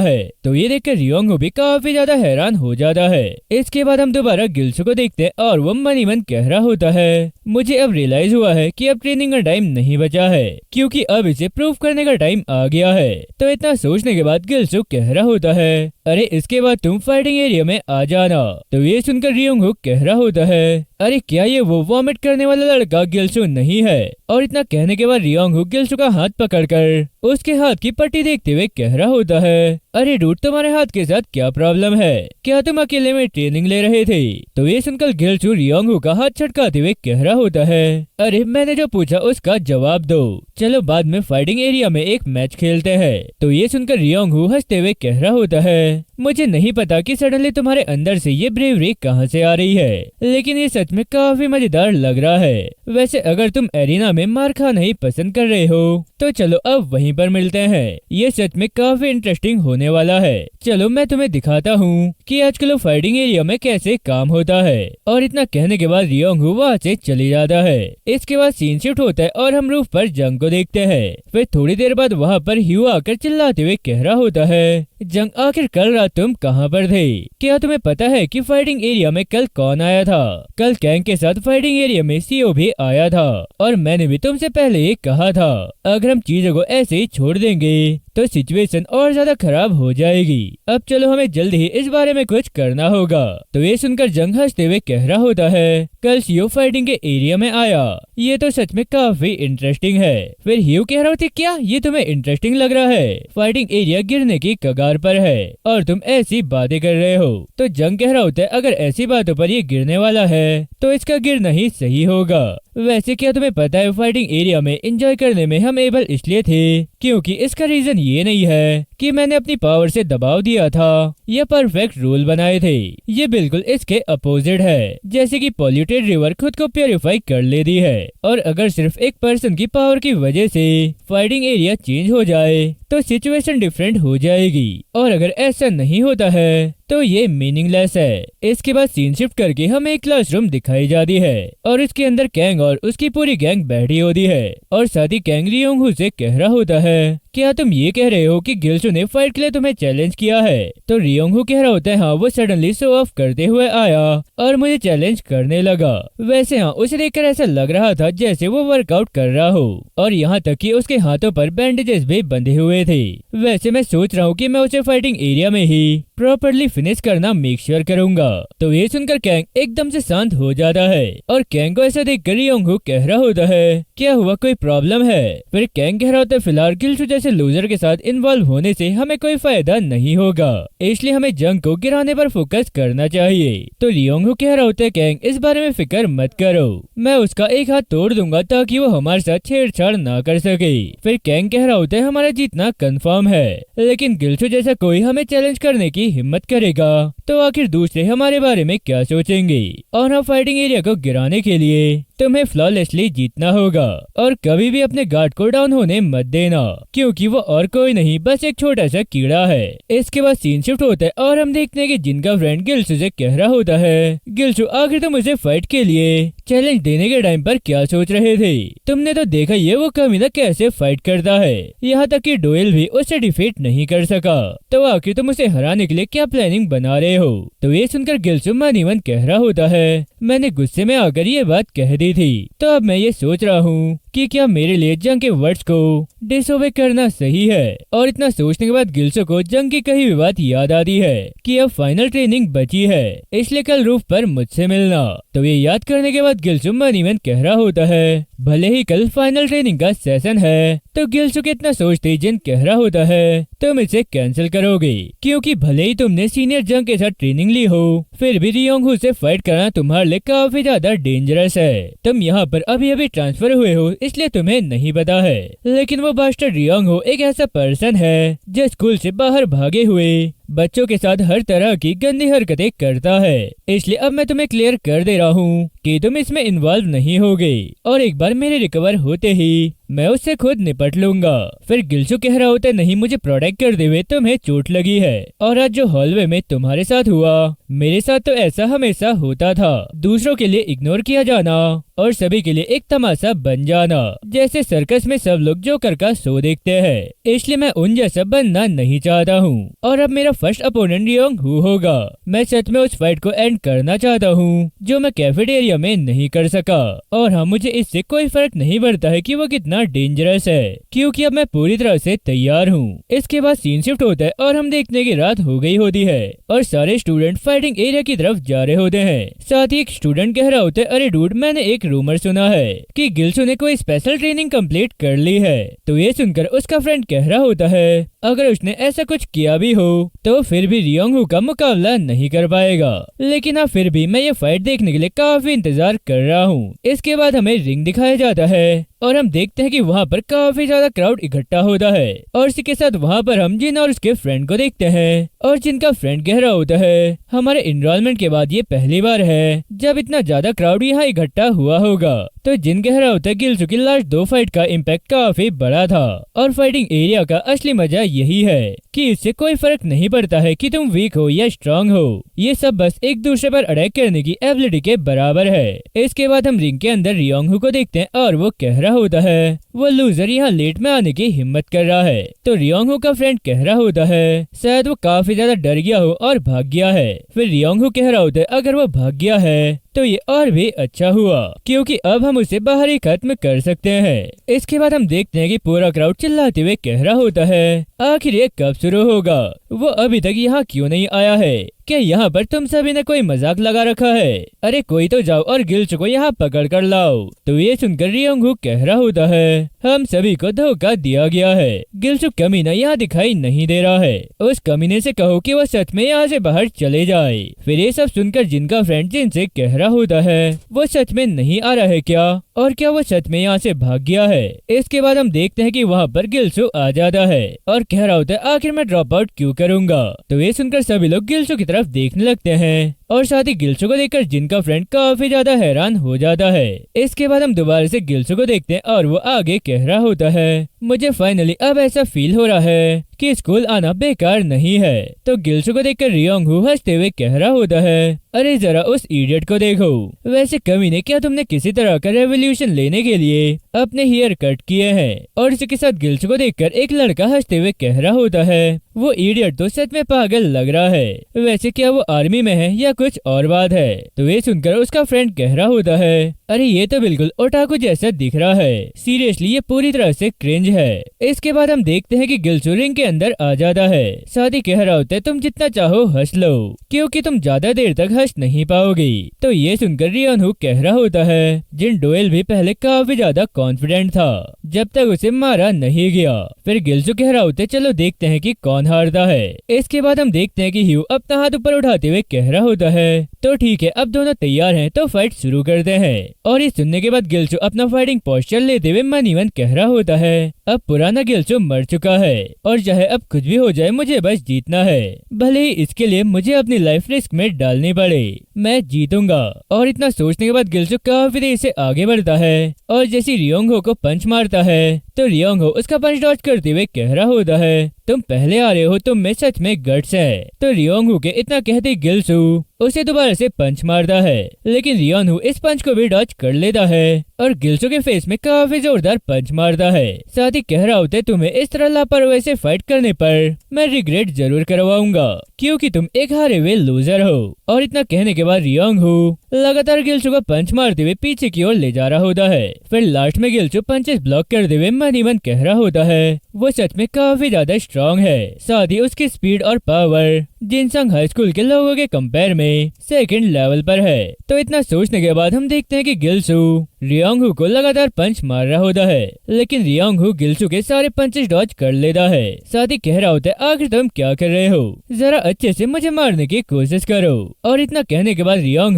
है। तो ये देखकर रियोंग भी काफी ज्यादा हैरान हो जाता है। इसके बाद हम दोबारा गिल्सू को देखते हैं और वो मन ही मन कह रहा होता है, मुझे अब रियलाइज हुआ है कि अब ट्रेनिंग का टाइम नहीं बचा है, क्योंकि अब इसे प्रूव करने का टाइम आ गया है। तो इतना सोचने के बाद गिल्सू कह रहा होता है, अरे इसके बाद तुम फाइटिंग एरिया में आ जाना। तो ये सुनकर रियोंग कह रहा होता है, अरे क्या ये वो वॉमिट करने वाला लड़का गिल्सू नहीं है? और इतना कहने के बाद रियोंग गिल्सू का हाथ पकड़कर उसके हाथ की पट्टी देखते हुए कह रहा होता है, अरे डूड तुम्हारे हाथ के साथ क्या प्रॉब्लम है? क्या तुम अकेले में ट्रेनिंग ले रहे थे? तो ये सुनकर गिल्सू रियोंग का हाथ छटकाते हुए कह रहा होता है, अरे मैंने जो पूछा उसका जवाब दो, चलो बाद में फाइटिंग एरिया में एक मैच खेलते हैं। तो ये सुनकर रियोंग हंसते हुए कह रहा होता है, मुझे नहीं पता कि सडनली तुम्हारे अंदर से ये ब्रेवरी कहाँ से आ रही है, लेकिन ये सच में काफी मजेदार लग रहा है। वैसे अगर तुम एरिना में मार खाना ही पसंद कर रहे हो, तो चलो अब वहीं पर मिलते हैं। ये सच में काफी इंटरेस्टिंग होने वाला है। चलो मैं तुम्हें दिखाता हूँ कि आजकल फाइटिंग एरिया में कैसे काम होता है। और इतना कहने के बाद रियोंग वहाँ से चली जाता है। इसके बाद सीन शिफ्ट होता है और हम रूफ पर जंग को देखते हैं। फिर थोड़ी देर बाद वहाँ पर ह्यू आकर चिल्लाते हुए कह रहा होता है, जंग आखिर कल रात तुम कहाँ पर थे? क्या तुम्हें पता है कि फाइटिंग एरिया में कल कौन आया था? कल कैंग के साथ फाइटिंग एरिया में सीओ भी आया था और मैंने भी तुमसे पहले ही कहा था, अगर हम चीजों को ऐसे ही छोड़ देंगे तो सिचुएशन और ज्यादा खराब हो जाएगी। अब चलो हमें जल्द ही इस बारे में कुछ करना होगा। तो ये सुनकर जंग हंसते हुए कह रहा होता है, कल सीओ फाइटिंग के एरिया में आया, ये तो सच में काफी इंटरेस्टिंग है। फिर ह्यू कह रहा होता, क्या ये तुम्हें इंटरेस्टिंग लग रहा है? फाइटिंग एरिया गिरने की कगार पर है और तुम ऐसी बातें कर रहे हो। तो जंग कह रहा होता है, अगर ऐसी बातों पर ये गिरने वाला है तो इसका गिरना ही सही होगा। वैसे क्या तुम्हें पता है फाइटिंग एरिया में एंजॉय करने में हम एबल इसलिए थे क्योंकि इसका रीजन ये नहीं है कि मैंने अपनी पावर से दबाव दिया था या परफेक्ट रूल बनाए थे। ये बिल्कुल इसके अपोजिट है, जैसे कि पॉल्यूटेड रिवर खुद को प्योरीफाई कर लेती है। और अगर सिर्फ एक पर्सन की पावर की वजह से फाइटिंग एरिया चेंज हो जाए तो सिचुएशन डिफरेंट हो जाएगी। और अगर ऐसा नहीं होता है तो ये मीनिंगलेस है। इसके बाद सीन शिफ्ट करके हमें एक क्लासरूम दिखाई जाती है और इसके अंदर कैंग और उसकी पूरी गैंग बैठी होती है। और साथ ही कैंग रियोंग से कह रहा होता है, क्या तुम ये कह रहे हो कि गिल्सू ने फाइट के लिए तुम्हें चैलेंज किया है? तो रियोंग कह रहा होता है, हाँ वो सडनली शो ऑफ करते हुए आया और मुझे चैलेंज करने लगा। वैसे हाँ, उसे देखकर ऐसा लग रहा था जैसे वो वर्कआउट कर रहा हो और यहाँ तक कि उसके हाथों पर बैंडेजेस भी बंधे हुए थे। वैसे मैं सोच रहा हूँ कि मैं उसे फाइटिंग एरिया में ही प्रॉपर्ली फिनिश करना मेक श्योर करूंगा। तो ये सुनकर कैंग एकदम से शांत हो जाता है और कैंग को ऐसा देखकर रियोंग कह रहा होता है, क्या हुआ, कोई प्रॉब्लम है? फिर कैंग कह रहा होता है, फिलहाल गिल्सू जैसे लूजर के साथ इन्वॉल्व होने से हमें कोई फायदा नहीं होगा, इसलिए हमें जंग को गिराने पर फोकस करना चाहिए। तो रियोंग कह रहा होता है, कैंग इस बारे में फिक्र मत करो, मैं उसका एक हाथ तोड़ दूंगा ताकि वो हमारे साथ छेड़छाड़ ना कर सके। फिर कैंग कह रहा होता है, हमारा जीतना कंफर्म है, लेकिन गिल्सू जैसा कोई हमें चैलेंज करने की हिम्मत करेगा तो आखिर दूसरे हमारे बारे में क्या सोचेंगे? और हम फाइटिंग एरिया को गिराने के लिए तुम्हें फ्लॉलेसली जीतना होगा और कभी भी अपने गार्ड को डाउन होने मत देना, क्योंकि वो और कोई नहीं बस एक छोटा सा कीड़ा है। इसके बाद सीन शिफ्ट होता है और हम देखते हैं कि जिनका फ्रेंड गिल्सू से कह रहा होता है, गिल्सू आखिर तुम मुझे फाइट के लिए चैलेंज देने के टाइम पर क्या सोच रहे थे? तुमने तो देखा ये वो कमीना कैसे फाइट करता है, यहाँ तक कि डोयल भी उसे डिफीट नहीं कर सका, तो आखिर तुम उसे हराने के लिए क्या प्लानिंग बना रहे हो? तो ये सुनकर गिल्सू मन ही मन कह रहा होता है, मैंने गुस्से में आकर ये बात कह दी थी, तो अब मैं ये सोच रहा हूँ कि क्या मेरे लिए जंग के वर्ड्स को डिसओबे करना सही है। और इतना सोचने के बाद गिल्सो को जंग की कही हुई बात याद आती है कि अब फाइनल ट्रेनिंग बची है, इसलिए कल रूफ पर मुझसे मिलना। तो ये याद करने के बाद गिल्सो मन ही मन कह रहा होता है भले ही कल फाइनल ट्रेनिंग का सेशन है, तो गिल्सो कितना सोचते ही जिन कह रहा होता है तुम इसे कैंसिल करोगे, क्योंकि भले ही तुमने सीनियर जंग के साथ ट्रेनिंग ली हो, फिर भी रियोंगहू से फाइट करना तुम्हारे लिए काफी ज्यादा डेंजरस है। तुम यहाँ पर अभी अभी ट्रांसफर हुए हो इसलिए तुम्हें नहीं पता है, लेकिन वो बास्टर्ड रियोंगहू एक ऐसा पर्सन है जो स्कूल से बाहर भागे हुए बच्चों के साथ हर तरह की गंदी हरकतें करता है। इसलिए अब मैं तुम्हें क्लियर कर दे रहा हूँ कि तुम इसमें इन्वॉल्व नहीं होगे, और एक बार मेरे रिकवर होते ही मैं उससे खुद निपट लूंगा। फिर गिल्सो कह रहा होता नहीं मुझे प्रोटेक्ट करते हुए तुम्हें चोट लगी है, और आज जो हॉलवे में तुम्हारे साथ हुआ मेरे साथ तो ऐसा हमेशा होता था, दूसरों के लिए इग्नोर किया जाना और सभी के लिए एक तमाशा बन जाना, जैसे सर्कस में सब लोग जोकर का शो देखते हैं। इसलिए मैं उन जैसा बनना नहीं चाहता हूँ, और अब मेरा फर्स्ट अपोनेंट रियोंगहू होगा। मैं सच में उस फाइट को एंड करना चाहता हूँ जो मैं कैफेटेरिया में नहीं कर सका, और हाँ मुझे इससे कोई फर्क नहीं पड़ता है कि वो कितना डेंजरस है, क्योंकि अब मैं पूरी तरह से तैयार हूँ। इसके बाद सीन शिफ्ट होता है और हम देखने की रात हो गई होती है और सारे स्टूडेंट फाइटिंग एरिया की तरफ जा रहे होते हैं। साथ ही एक स्टूडेंट कह रहा होता है अरे डूड मैंने एक रूमर सुना है कि गिल्सो ने कोई स्पेशल ट्रेनिंग कंप्लीट कर ली है। तो ये सुनकर उसका फ्रेंड कह रहा होता है अगर उसने ऐसा कुछ किया भी हो तो फिर भी रियोंगहू का मुकाबला नहीं कर पाएगा, लेकिन हाँ फिर भी मैं ये फाइट देखने के लिए काफी इंतजार कर रहा हूँ। इसके बाद हमें रिंग दिखाया जाता है और हम देखते हैं कि वहाँ पर काफी ज्यादा क्राउड इकट्ठा होता है, और इसी के साथ वहाँ पर हम जिन और उसके फ्रेंड को देखते हैं, और जिनका फ्रेंड कह रहा होता है हमारे इनरोलमेंट के बाद ये पहली बार है जब इतना ज्यादा क्राउड यहाँ इकट्ठा हुआ होगा। तो जिन कह रहा होता है गिल्सो की लास्ट 2 फाइट का इम्पैक्ट काफी बड़ा था, और फाइटिंग एरिया का असली मजा यही है कि इससे कोई फर्क नहीं पड़ता है कि तुम वीक हो या स्ट्रांग हो, ये सब बस एक दूसरे पर अटैक करने की एबिलिटी के बराबर है। इसके बाद हम रिंग के अंदर रियोंगहू को देखते हैं और वो कह रहा होता है वो लूजर यहाँ लेट में आने की हिम्मत कर रहा है। तो रियोंगहू का फ्रेंड कह रहा होता है शायद वो काफी ज्यादा डर गया हो और भाग गया है। फिर रियोंगहू कह रहा होता है अगर वो भाग गया है तो ये और भी अच्छा हुआ, क्योंकि अब हम उसे बाहर ही खत्म कर सकते हैं। इसके बाद हम देखते हैं कि पूरा क्राउड चिल्लाते हुए कह रहा होता है आखिर ये कब शुरू होगा, वो अभी तक यहाँ क्यों नहीं आया है, क्या यहाँ पर तुम सभी ने कोई मजाक लगा रखा है, अरे कोई तो जाओ और गिल्सो को यहाँ पकड़ कर लाओ। तो ये सुनकर रियोंगहू कह रहा होता है हम सभी को धोखा दिया गया है, गिल्सो कमीना यहाँ दिखाई नहीं दे रहा है, उस कमीने से कहो कि वो सच में यहाँ से बाहर चले जाए। फिर ये सब सुनकर जिनका फ्रेंड जिनसे कह रहा होता है वो सच में नहीं आ रहा है क्या, और क्या वो सच में यहाँ से भाग गया है। इसके बाद हम देखते हैं कि वहाँ पर गिल्सो आ जाता है और कह रहा होता है आखिर मैं ड्रॉप आउट क्यों करूंगा। तो ये सुनकर सभी लोग गिल्सो की तरफ देखने लगते हैं, और साथ ही गिल्सो को देखकर जिनका फ्रेंड काफी ज्यादा हैरान हो जाता है। इसके बाद हम दोबारा से गिल्सो को देखते हैं और वो आगे कह रहा होता है मुझे फाइनली अब ऐसा फील हो रहा है कि स्कूल आना बेकार नहीं है। तो गिल्सो को देखकर रियोंगहू हंसते हुए कह रहा होता है अरे जरा उस इडियट को देखो, वैसे कमीने क्या तुमने किसी तरह का रेवोल्यूशन लेने के लिए अपने हेयर कट किए हैं। और इसी के साथ गिल्सो को देखकर एक लड़का हंसते हुए कह रहा होता है वो इडियट तो सच में पागल लग रहा है, वैसे क्या वो आर्मी में है या कुछ और बात है। तो ये सुनकर उसका फ्रेंड कह रहा होता है अरे ये तो बिल्कुल ओटाकू जैसा दिख रहा है, सीरियसली ये पूरी तरह से क्रिंज है। इसके बाद हम देखते हैं कि गिल्सो रिंग के अंदर आ जाता है, साथ ही कह रहा होता है तुम जितना चाहो हंस लो क्योंकि तुम ज्यादा देर तक हंस नहीं पाओगी। तो ये सुनकर रियोंगहू कह रहा होता है जिन डोएल भी पहले काफी ज्यादा कॉन्फिडेंट था जब तक उसे मारा नहीं गया। फिर गिल्सो कह रहा होता है चलो देखते हैं कि कौन हारता है। इसके बाद हम देखते हैं कि ह्यू अपना हाथ ऊपर उठाते हुए कह रहा होता है तो ठीक है अब दोनों तैयार हैं तो फाइट शुरू करते हैं। और ये सुनने के बाद गिल्सो अपना फाइटिंग पोस्चर लेते हुए मन ही मन कह रहा होता है अब पुराना गिल्सो मर चुका है और चाहे अब कुछ भी हो जाए मुझे बस जीतना है, भले ही इसके लिए मुझे अपनी लाइफ रिस्क में डालनी पड़े, मैं जीतूंगा। और इतना सोचने के बाद गिल्सो काफी देर से आगे बढ़ता है और जैसे रियोंगहू को पंच मारता है तो रियोंगहू उसका पंच डॉज करते हुए कह रहा होता है तुम पहले आ रहे हो, तुम में सच में गट्स है। तो रियोंगहू के इतना कहते गिल्सो उसे दोबारा से पंच मारता है, लेकिन रियोंगहू इस पंच को भी डॉज कर लेता है और गिल्सो के फेस में काफी जोरदार पंच मारता है। साथ ही कह रहा होता है तुम्हें इस तरह लापरवाही से फाइट करने पर मैं रिग्रेट जरूर करवाऊंगा। क्योंकि तुम एक हारे हुए लूजर हो। और इतना कहने के बाद रियोंग हो लगातार गिल्चू को पंच मारते हुए पीछे की ओर ले जा रहा होता है। फिर लास्ट में गिल्चू पंचेस ब्लॉक करते हुए मन ही मन कह रहा होता है वो सच में काफी ज्यादा स्ट्रांग है। साथ ही उसकी स्पीड और पावर जिनसंग हाई स्कूल के लोगों के कंपेयर में सेकंड लेवल पर है। तो इतना सोचने के बाद हम देखते हैं कि गिल्चू रियोंग को लगातार पंच मार रहा होता है, लेकिन रियोंग गिल्चू के सारे पंचेस डॉज कर लेता है। साथ ही कह रहा होता है आखिर तुम क्या कर रहे हो, जरा अच्छे से मुझे मारने की कोशिश करो। और इतना कहने के बाद रियोंग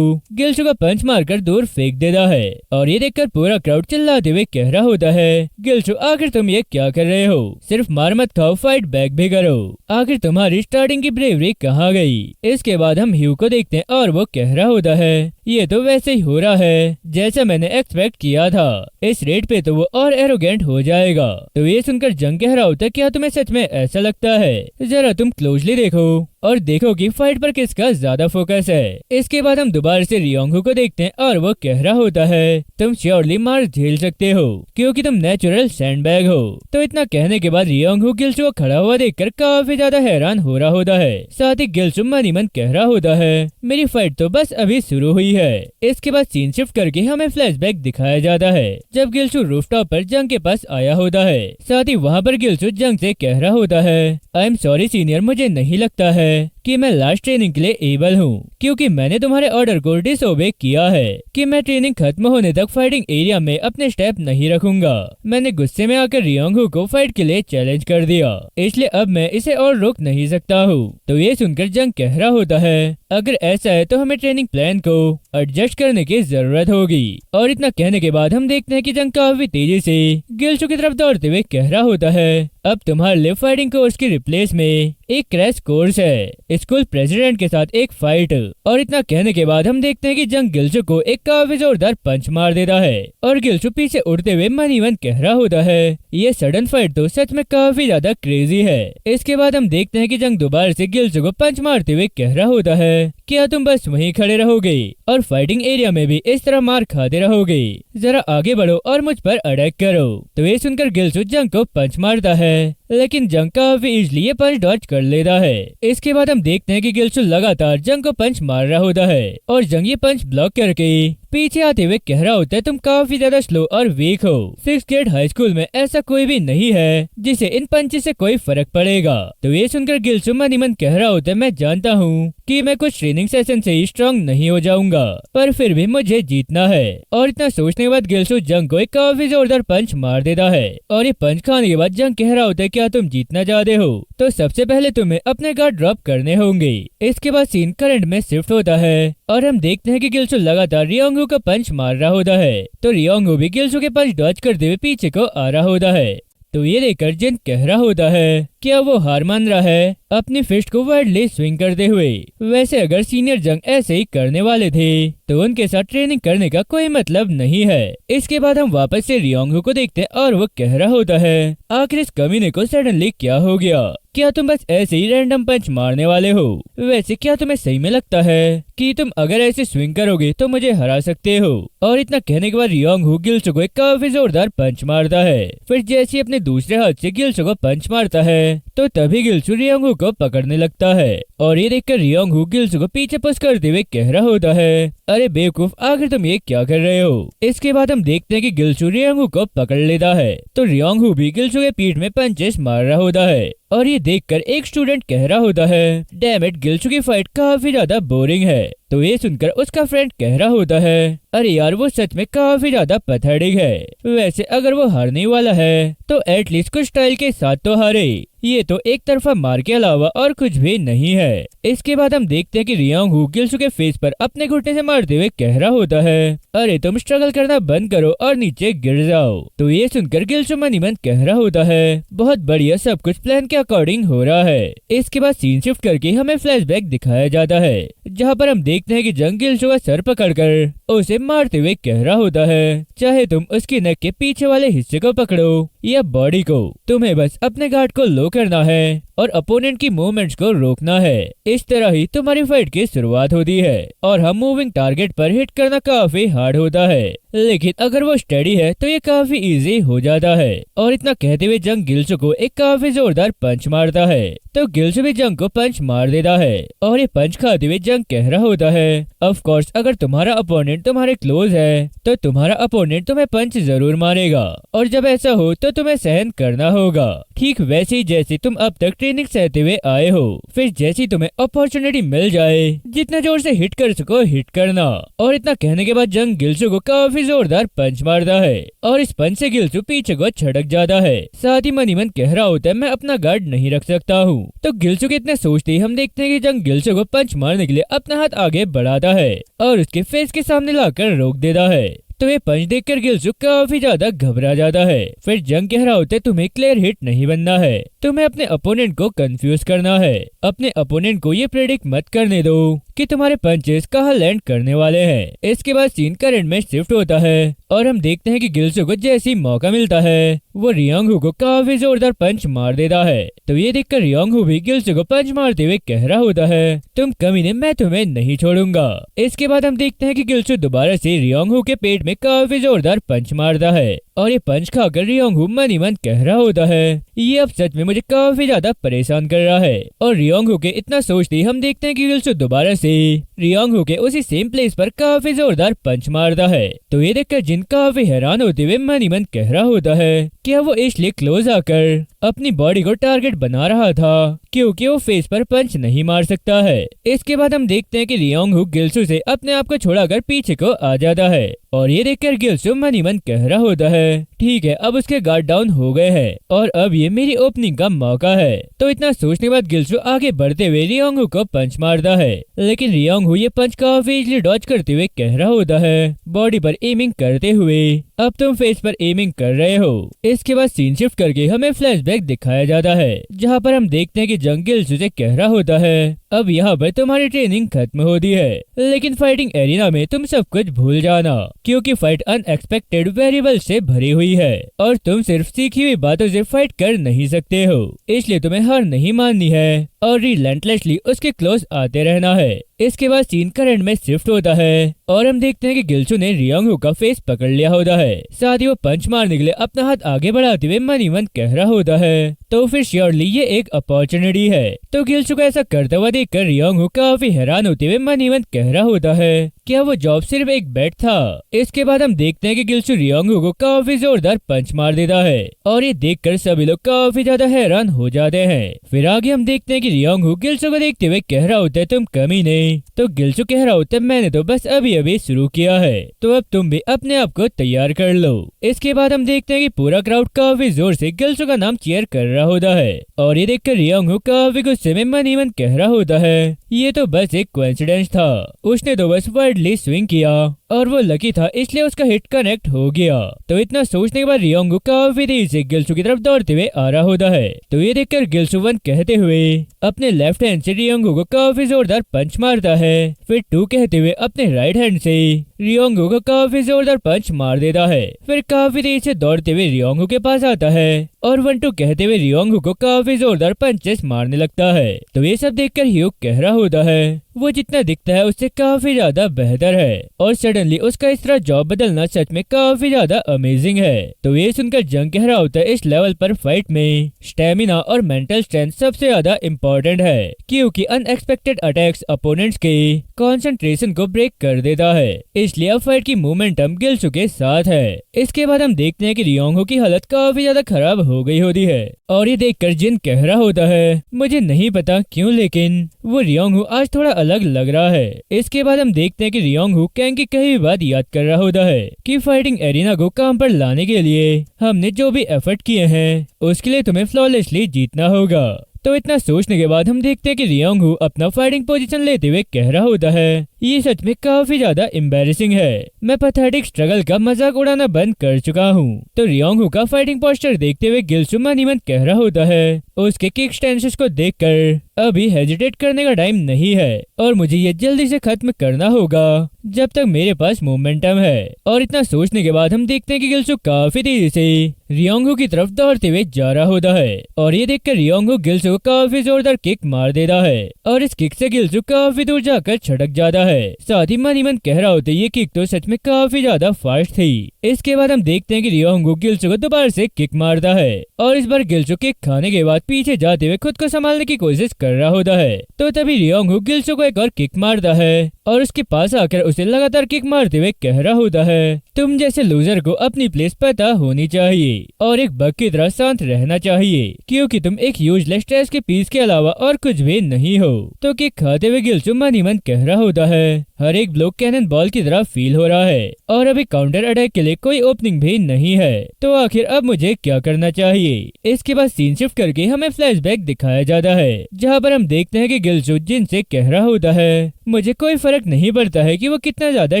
गिल्चू का पंच मारकर दूर फेंक देता है। और ये देखकर पूरा क्राउड चिल्लाते हुए कह रहा होता है गिल्चू आखिर तुम ये क्या कर रहे हो, सिर्फ मार मत खाओ, फाइट बैक भी करो। आखिर तुम्हारी स्टार्टिंग की ब्रेवरी कहाँ गई। इसके बाद हम ह्यू को देखते हैं और वो कह रहा होता है ये तो वैसे ही हो रहा है जैसा मैंने एक्सपेक्ट किया था, इस रेट पे तो वो और एरोगेंट हो जाएगा। तो ये सुनकर जंग कह रहा होता है क्या तुम्हें सच में ऐसा लगता है, जरा तुम क्लोजली देखो और देखो कि फाइट पर किसका ज्यादा फोकस है। इसके बाद हम दोबारा से रियोंग को देखते हैं और वो कह रहा होता है तुम श्योरली मार झेल सकते हो क्योंकि तुम नेचुरल सैंडबैग हो। तो इतना कहने के बाद रियोंग गिल्चू को खड़ा हुआ देखकर काफी ज्यादा हैरान हो रहा होता है। साथ ही गिल्चू मन ही मन कह रहा होता है मेरी फाइट तो बस अभी शुरू हुई है। इसके बाद सीन शिफ्ट करके हमें फ्लैशबैक दिखाया जाता है जब गिल्चू रूफटॉप पर जंग के पास आया होता है। साथ ही वहाँ पर गिल्चू जंग से कह रहा होता है आई एम सॉरी सीनियर, मुझे नहीं लगता है कि मैं लास्ट ट्रेनिंग के लिए एबल हूँ क्योंकि मैंने तुम्हारे ऑर्डर को डिसओबे किया है कि मैं ट्रेनिंग खत्म होने तक फाइटिंग एरिया में अपने स्टेप नहीं रखूंगा। मैंने गुस्से में आकर रियोंग को फाइट के लिए चैलेंज कर दिया, इसलिए अब मैं इसे और रोक नहीं सकता हूँ। तो ये सुनकर जंग कह रहा होता है अगर ऐसा है तो हमें ट्रेनिंग प्लान को एडजस्ट करने की जरूरत होगी। और इतना कहने के बाद हम देखते हैं कि जंग काफी तेजी से गिल्चू की तरफ दौड़ते हुए कह रहा होता है अब तुम्हारे लिए फाइटिंग कोर्स की रिप्लेस में एक क्रैश कोर्स है, स्कूल प्रेसिडेंट के साथ एक फाइट। और इतना कहने के बाद हम देखते हैं कि जंग गिल्चू को एक काफी जोरदार पंच मार देता है और गिल्चू पीछे उड़ते हुए मन ही मन कह रहा होता है ये सडन फाइट तो सच में काफी ज्यादा क्रेजी है। इसके बाद हम देखते हैं कि जंग दोबारा से गिल्चू को पंच मारते हुए कह रहा होता है क्या तुम बस वहीं खड़े रहोगे और फाइटिंग एरिया में भी इस तरह मार खाते रहोगे, जरा आगे बढ़ो और मुझ पर अटैक करो। तो ये सुनकर गिल्चू जंग को पंच मारता है लेकिन जंग काफी इजली ये पंच डॉज कर लेता है। इसके बाद हम देखते हैं कि गिल्चू लगातार जंग को पंच मार रहा होता है और जंग ये पंच ब्लॉक करके पीछे आते हुए कह रहा होता है तुम काफी ज्यादा स्लो और वीक हो, 6th ग्रेड हाई स्कूल में ऐसा कोई भी नहीं है जिसे इन पंचेस से कोई फर्क पड़ेगा। तो ये सुनकर गिल्चू मन ही मन कह रहा होता है मैं जानता हूँ कि मैं कुछ ट्रेनिंग सेशन से ही स्ट्रांग नहीं हो जाऊंगा पर फिर भी मुझे जीतना है। और इतना सोचने के बाद गिल्चू जंग को एक काफी जोरदार पंच मार देता है और ये पंच खाने के बाद जंग कह रहा होता है क्या तुम जीतना चाहते हो तो सबसे पहले तुम्हें अपने गार्ड ड्रॉप करने होंगे। इसके बाद सीन करंट में शिफ्ट होता है और हम देखते हैं कि गिल्चू लगातार रियोंग का पंच मार रहा होता है तो रियोंग भी गिल्चू के पंच डॉज करते हुए पीछे को आ रहा होता है। तो ये देखकर जिन कह रहा होता है क्या वो हार मान रहा है अपनी फिस्ट को वाइडली स्विंग करते हुए। वैसे अगर सीनियर जंग ऐसे ही करने वाले थे तो उनके साथ ट्रेनिंग करने का कोई मतलब नहीं है। इसके बाद हम वापस से रियोंग को देखते हैं और वो कह रहा होता है आखिर इस कमीने को सडनली क्या हो गया, क्या तुम बस ऐसे ही रैंडम पंच मारने वाले हो। वैसे क्या तुम्हें सही में लगता है कि तुम अगर ऐसे स्विंग करोगे तो मुझे हरा सकते हो। और इतना कहने के बाद रियोंग गिल्चू को एक काफी जोरदार पंच मारता है। फिर जैसे ही अपने दूसरे हाथ से गिल्चू को पंच मारता है तो तभी गिल्चू रियोंग को पकड़ने लगता है और ये देखकर रियोंग गिल्चू को पीछे पुश करते हुए कह रहा होता है अरे बेवकूफ आखिर तुम ये क्या कर रहे हो। इसके बाद हम देखते हैं कि गिल्चू रियोंग को पकड़ लेता है तो रियोंग भी गिल्चू के पीठ में पंचेस मार रहा होता है और ये देखकर एक स्टूडेंट कह रहा होता है डैम इट, गिल्चू की फाइट काफी ज्यादा बोरिंग है। तो ये सुनकर उसका फ्रेंड कह रहा होता है अरे यार वो सच में काफी ज्यादा पैथेटिक है, वैसे अगर वो हारने वाला है तो एटलीस्ट कुछ स्टाइल के साथ तो हारे, ये तो एक तरफा मार के अलावा और कुछ भी नहीं है। इसके बाद हम देखते हैं कि रियोंग गिल्चू के फेस पर अपने घुटने से मारते हुए कह रहा होता है अरे तुम स्ट्रगल करना बंद करो और नीचे गिर जाओ। तो ये सुनकर गिल्चू मन ही मन कह रहा होता है बहुत बढ़िया, सब कुछ प्लान के अकॉर्डिंग हो रहा है। इसके बाद सीन शिफ्ट करके हमें फ्लैशबैक दिखाया जाता है जहाँ पर हम देखते हैं कि जंग गिल्चू का सर पकड़कर उसे मारते हुए कह रहा होता है चाहे तुम उसकी नेक के पीछे वाले हिस्से को पकड़ो या बॉडी को, तुम्हें बस अपने गार्ड को लो करना है और अपोनेंट की मूवमेंट्स को रोकना है। इस तरह ही तुम्हारी फाइट की शुरुआत होती है और हम मूविंग टारगेट पर हिट करना काफी हार्ड होता है। लेकिन अगर वो स्टडी है तो ये काफी इजी हो जाता है। और इतना कहते हुए जंग गिल्सु को एक काफी जोरदार पंच मारता है, तो गिल्सु भी जंग को पंच मार देता है। और ये पंच खाते हुए जंग कह रहा होता है, ऑफ कोर्स अगर तुम्हारा अपोनेंट तुम्हारे क्लोज है तो तुम्हारा अपोनेंट तुम्हें पंच जरूर मारेगा, और जब ऐसा हो तो तुम्हें सहन करना होगा, ठीक वैसे ही जैसे तुम अब तक ट्रेनिंग सहते हुए आए हो। फिर जैसी तुम्हें अपॉर्चुनिटी मिल जाए, जितना जोर से हिट कर सको हिट करना। और इतना कहने के बाद जंग गिल्सु को काफी जोरदार पंच मारता है, और इस पंच से गिल्सु पीछे को छटक जाता है। साथ ही मन ही मन कह रहा होता है, मैं अपना गार्ड नहीं रख सकता हूँ। तो गिल्सु के इतने सोचते ही हम देखते हैं कि जंग गिल्सु को पंच मारने के लिए अपना हाथ आगे बढ़ाता है और उसके फेस के सामने लाकर रोक देता है। तो ये पंच देखकर गिल्सु काफी ज्यादा घबरा जाता है। फिर जंग कह रहा होता है, तुम्हें क्लियर हिट नहीं बनना है, तुम्हें अपने अपोनेंट को कंफ्यूज करना है। अपने अपोनेंट को ये प्रेडिक्ट मत करने दो कि तुम्हारे पंचेस कहाँ लैंड करने वाले हैं। इसके बाद सीन करंट में शिफ्ट होता है और हम देखते हैं कि गिल्सु को जैसी मौका मिलता है वो रियोंग हू को काफी जोरदार पंच मार देता है। तो ये देखकर रियोंग हू भी गिल्सु को पंच मारते हुए कह रहा होता है, तुम कमीने, मैं तुम्हें नहीं छोड़ूंगा। इसके बाद हम देखते हैं कि गिल्सु दोबारा से रियोंग हू के पेट में काफी जोरदार पंच मारता है, और ये पंच खाकर रियोंग हू मन ही मन कह रहा होता है, ये अब सच में मुझे काफी ज्यादा परेशान कर रहा है। और रियोंग हू के इतना सोचते ही हम देखते हैं कि गिल्सु दोबारा से रियोंग हू के उसी सेम प्लेस पर काफी जोरदार पंच मारता है। तो ये देखकर जिन काफी हैरान होते हुए मन ही मन कह रहा होता है, क्या वो इसलिए क्लोज आकर अपनी बॉडी को टारगेट बना रहा था क्योंकि वो फेस पर पंच नहीं मार सकता है। इसके बाद हम देखते हैं कि रियोंग हू गिल्सु से अपने आप को छोड़ाकर पीछे को आ जाता है, और ये देखकर गिल्सु मन ही मन कह रहा होता है, ठीक है अब उसके गार्ड डाउन हो गए हैं और अब ये मेरी ओपनिंग का मौका है। तो इतना सोचने के बाद गिल्सु आगे बढ़ते हुए रियोंग हू को पंच मारता है, लेकिन रियोंग हू ये पंच काफी इजीली डॉज करते हुए कह रहा होता है, बॉडी पर एमिंग करते हुए अब तुम फेस पर एमिंग कर रहे हो। इसके बाद सीन शिफ्ट करके हमें फ्लैशबैक दिखाया जाता है, जहाँ पर हम देखते हैं कि जंग गिल्सु से कह रहा होता है, अब यहाँ पर तुम्हारी ट्रेनिंग खत्म होती है, लेकिन फाइटिंग एरिना में तुम सब कुछ भूल जाना क्योंकि फाइट अनएक्सपेक्टेड वेरिएबल से भरी हुई है और तुम सिर्फ सीखी हुई बातों से फाइट कर नहीं सकते हो, इसलिए तुम्हें हार नहीं माननी है और रिलेंटलेसली उसके क्लोज आते रहना है। इसके बाद सीन करंट में शिफ्ट होता है और हम देखते हैं कि गिल्सु ने रियोंग हू का फेस पकड़ लिया होता है, साथ ही वो पंच मारने के लिए अपना हाथ आगे बढ़ाते हुए मन ही मन कह रहा होता है, तो फिर श्योरली ये एक अपॉर्चुनिटी है। तो गिल्सु को ऐसा करता हुआ देखकर रियोंग हू काफी हैरान होते हुए मन ही मन कह रहा होता है, क्या वो जॉब सिर्फ एक बेट था। इसके बाद हम देखते हैं कि गिल्सु रियोंग हू को काफी जोरदार पंच मार देता है और ये देखकर सभी लोग काफी ज्यादा हैरान हो जाते हैं। फिर आगे हम देखते हैं कि रियोंग हू गिल्सु को देखते हुए कह रहा होता है, तुम कमीने। तो गिल्सु कह रहा होता है, मैंने तो बस अभी अभी शुरू किया है, तो अब तुम भी अपने आप को तैयार कर लो। इसके बाद हम देखते हैं कि पूरा क्राउड काफी जोर से गिल्सु का नाम चीयर कर रहा होता है और ये देखकर रियोंग हू काफी गुस्से में मन ही मन कह रहा होता है, ये तो बस एक कोइंसिडेंस था, उसने तो बस वाइडली स्विंग किया और वो लकी था इसलिए उसका हिट कनेक्ट हो गया। तो इतना सोचने के बाद रियोंग हू काफी तेजी से गिल्सु की तरफ दौड़ते हुए आ रहा होता है। तो ये देखकर गिल्सु 1 कहते हुए अपने लेफ्ट हैंड से रियोंग हू को काफी जोरदार पंच मारता है, फिर 2 कहते हुए अपने राइट हैंड से रियोंग हू को काफी जोरदार पंच मार देता है, फिर काफी तेजी से दौड़ते हुए रियोंग हू के पास आता है और 1-2 कहते हुए रियोंग हू को काफी जोरदार पंचेस मारने लगता है। तो ये सब देखकर ह्यूग कह रहा होता है, वो जितना दिखता है उससे काफी ज्यादा बेहतर है और सडनली उसका इस तरह जॉब बदलना सच में काफी ज्यादा अमेजिंग है। तो ये सुनकर जंग कह रहा होता है, इस लेवल पर फाइट में स्टेमिना और मेंटल स्ट्रेंथ सबसे ज्यादा इम्पोर्टेंट है क्योंकि अनएक्सपेक्टेड अटैक्स अपोनेंट्स के कंसंट्रेशन को ब्रेक कर देता है, इसलिए अब फाइट की मोमेंटम गिल्सु के साथ है। इसके बाद हम देखते हैं कि रियोंग हू की हालत काफी ज्यादा खराब हो गई होती है और ये देखकर जिन कह रहा होता है, मुझे नहीं पता क्यों लेकिन वो रियोंग हू आज थोड़ा अलग लग रहा है। इसके बाद हम देखते हैं कि रियोंग हू कैंग की कही बात याद कर रहा होता है कि फाइटिंग एरिना को काम पर लाने के लिए हमने जो भी एफर्ट किए हैं उसके लिए तुम्हें फ्लॉलेसली जीतना होगा। तो इतना सोचने के बाद हम देखते हैं कि रियोंग हू अपना फाइटिंग पोजीशन लेते हुए कह रहा होता है, ये सच में काफी ज्यादा एम्बैरेसिंग है, मैं पैथेटिक स्ट्रगल का मजाक उड़ाना बंद कर चुका हूँ। तो रियोंग हू का फाइटिंग पोस्टर देखते हुए गिल्सु मन ही मन कह रहा होता है, उसके किक स्टेंसेस को देखकर अभी हेजिटेट करने का टाइम नहीं है और मुझे ये जल्दी से खत्म करना होगा जब तक मेरे पास मोमेंटम है। और इतना सोचने के बाद हम देखते हैं कि गिल्सु काफी तेजी से रियोंगू की तरफ दौड़ते हुए जा रहा होता है और ये देखकर रियोंगू गिल्सु को काफी जोरदार किक मार देता है और इस किक से गिल्सु काफी दूर जाकर छटक जाता है। साथ ही मन ही मन कह रहा होता है ये किक तो सच में काफी ज्यादा फास्ट थी। इसके बाद हम देखते हैं कि रियोंगू गिल्सु को दोबारा से किक मारता है और इस बार गिल्सु किक खाने के बाद पीछे जाते हुए खुद को संभालने की कोशिश कर रहा होता है। तो तभी रियोंगू गिल्सु को एक और किक मारता है और उसके पास आकर उसे लगातार किक मारते हुए कह रहा होता है तुम जैसे लूजर को अपनी प्लेस पता होनी चाहिए और एक बग की तरह शांत रहना चाहिए क्योंकि तुम एक यूजलेस ट्रैश के पीस के अलावा और कुछ भी नहीं हो। तो किक खाते हुए गिल्सु मन ही मन कह रहा होता है हर एक ब्लॉक कैनन बॉल की तरह फील हो रहा है और अभी काउंटर अटैक के लिए कोई ओपनिंग भी नहीं है, तो आखिर अब मुझे क्या करना चाहिए। इसके बाद सीन शिफ्ट करके हमें फ्लैशबैक दिखाया जाता है जहाँ पर हम देखते हैं कि गिल्सु जिनसे कह रहा होता है मुझे कोई फर्क नहीं पड़ता है कि वो कितना ज्यादा